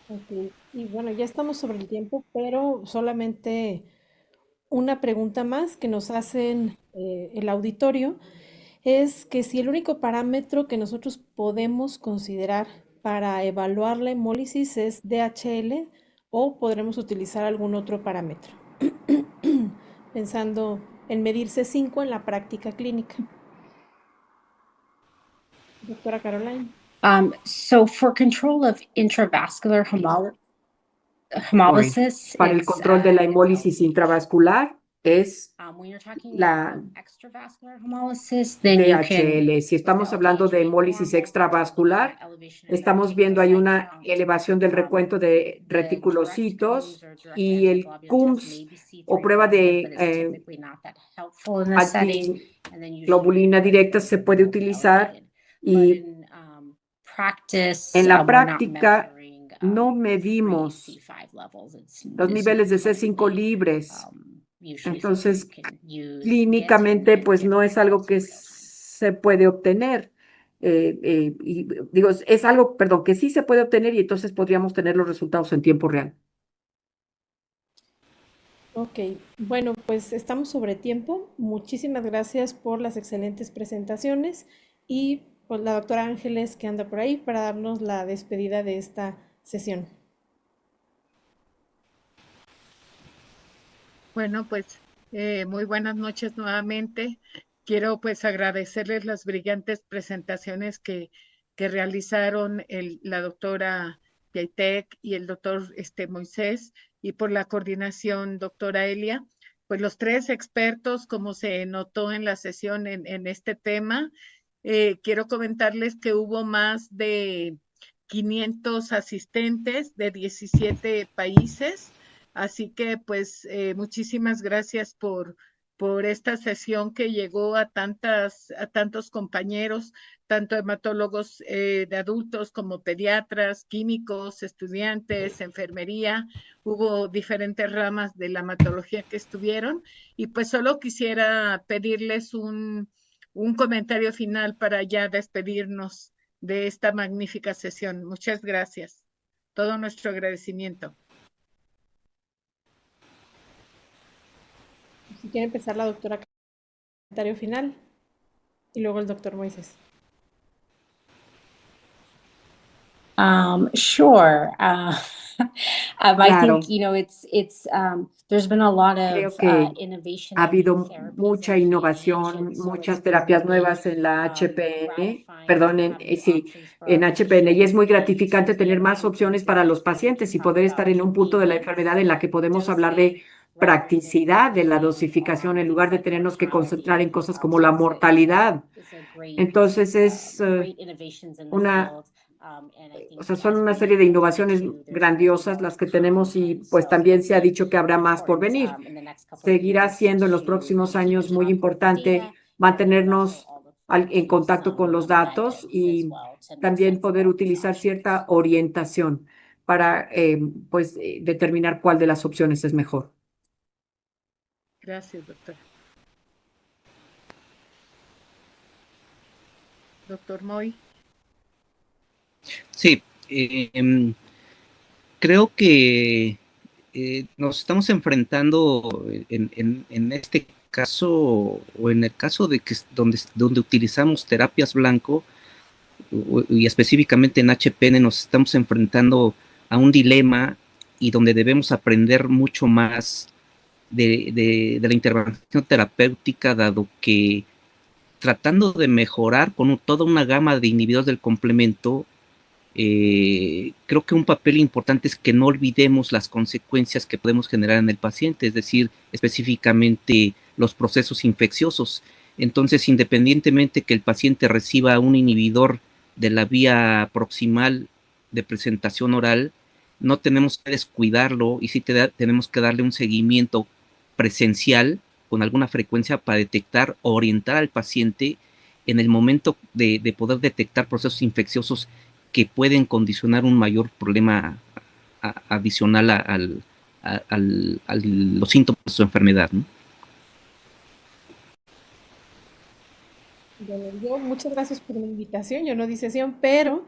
Ok. Y bueno, ya estamos sobre el tiempo, pero solamente una pregunta más que nos hacen el auditorio es que si el único parámetro que nosotros podemos considerar para evaluar la hemólisis es DHL o podremos utilizar algún otro parámetro, pensando en medir C5 en la práctica clínica. Doctora Caroline. So for control of intravascular hemolysis, Para el control de la hemólisis intravascular es when you're talking la about extravascular hemolysis, then you can DHL. Si estamos hablando de hemólisis extravascular, estamos viendo ahí una elevación del recuento de reticulocitos y el CUMS o prueba de globulina directa se puede utilizar y en la práctica no medimos los niveles de C5 libres. Entonces, clínicamente, pues no es algo que se puede obtener. Y digo, es algo, perdón, que sí se puede obtener y entonces podríamos tener los resultados en tiempo real. Ok, bueno, pues estamos sobre tiempo. Muchísimas gracias por las excelentes presentaciones y pues la doctora Ángeles que anda por ahí para darnos la despedida de esta sesión. Bueno, pues muy buenas noches nuevamente. Quiero pues agradecerles las brillantes presentaciones que realizaron la doctora Piatek y el doctor Moisés, y por la coordinación, doctora Elia. Pues los tres expertos, como se notó en la sesión en este tema. Quiero comentarles que hubo más de 500 asistentes de 17 países. Así que pues muchísimas gracias por esta sesión que llegó a tantos compañeros, tanto hematólogos de adultos como pediatras, químicos, estudiantes, enfermería. Hubo diferentes ramas de la hematología que estuvieron, y pues solo quisiera pedirles un comentario final para ya despedirnos de esta magnífica sesión. Muchas gracias. Todo nuestro agradecimiento. Si quiere empezar la doctora, comentario final, y luego el doctor Moisés. Sure. I Claro. think, there's been a lot Creo of que innovation ha in habido new therapies mucha and innovación, PNH, and so muchas it's terapias been really nuevas en la HPN, gratifying perdón, to en, have new sí, options for en our HPN, y es muy patients. gratificante Since we tener have más two opciones para los presenters here to pacientes y talk poder about estar en un punto de la convenience, enfermedad en la que podemos hablar de dosing, practicidad de la rather than dosificación focusing en lugar de on tenernos que mortality. concentrar en cosas como So la it's mortalidad. a great, Entonces es great innovations in the una, field. And I o think sea, son as una we serie de alluded innovaciones to, there's going to be grandiosas more las to que come. tenemos, y And pues so también it'll se ha be dicho que habrá más por important venir. in the next couple of Seguirá years siendo en los to próximos keep in años muy track with the importante data, but also mantenernos all the en findings contacto con los that datos as y well to make también sense poder about these utilizar cierta options. orientación para determinar cuál de las opciones es mejor. Gracias, doctora. Doctor Moy. Sí, creo que nos estamos enfrentando en este caso, o en el caso de que donde utilizamos terapias blanco, y específicamente en HPN, nos estamos enfrentando a un dilema, y donde debemos aprender mucho más de la intervención terapéutica, dado que tratando de mejorar con toda una gama de inhibidores del complemento, creo que un papel importante es que no olvidemos las consecuencias que podemos generar en el paciente, es decir, específicamente los procesos infecciosos. Entonces, independientemente que el paciente reciba un inhibidor de la vía proximal de presentación oral, no tenemos que descuidarlo, y sí tenemos que darle un seguimiento presencial con alguna frecuencia para detectar o orientar al paciente en el momento de poder detectar procesos infecciosos que pueden condicionar un mayor problema adicional a los síntomas de su enfermedad, ¿no? Bueno, yo muchas gracias por la invitación, yo no di sesión, pero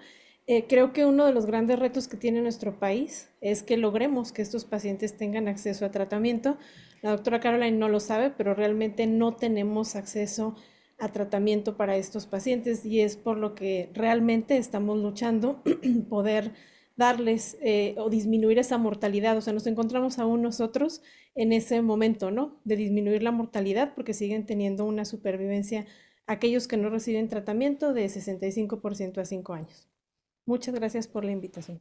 creo que uno de los grandes retos que tiene nuestro país es que logremos que estos pacientes tengan acceso a tratamiento. La doctora Caroline no lo sabe, pero realmente no tenemos acceso a tratamiento para estos pacientes, y es por lo que realmente estamos luchando poder darles o disminuir esa mortalidad. O sea, nos encontramos aún nosotros en ese momento, ¿no? De disminuir la mortalidad porque siguen teniendo una supervivencia aquellos que no reciben tratamiento de 65% a 5 años. Muchas gracias por la invitación.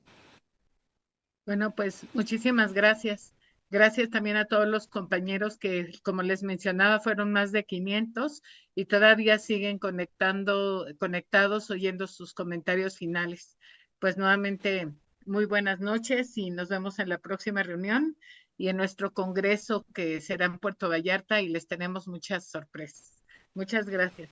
Bueno, pues muchísimas gracias. Gracias también a todos los compañeros que, como les mencionaba, fueron más de 500 y todavía siguen conectados, oyendo sus comentarios finales. Pues nuevamente, muy buenas noches y nos vemos en la próxima reunión y en nuestro congreso que será en Puerto Vallarta, y les tenemos muchas sorpresas. Muchas gracias.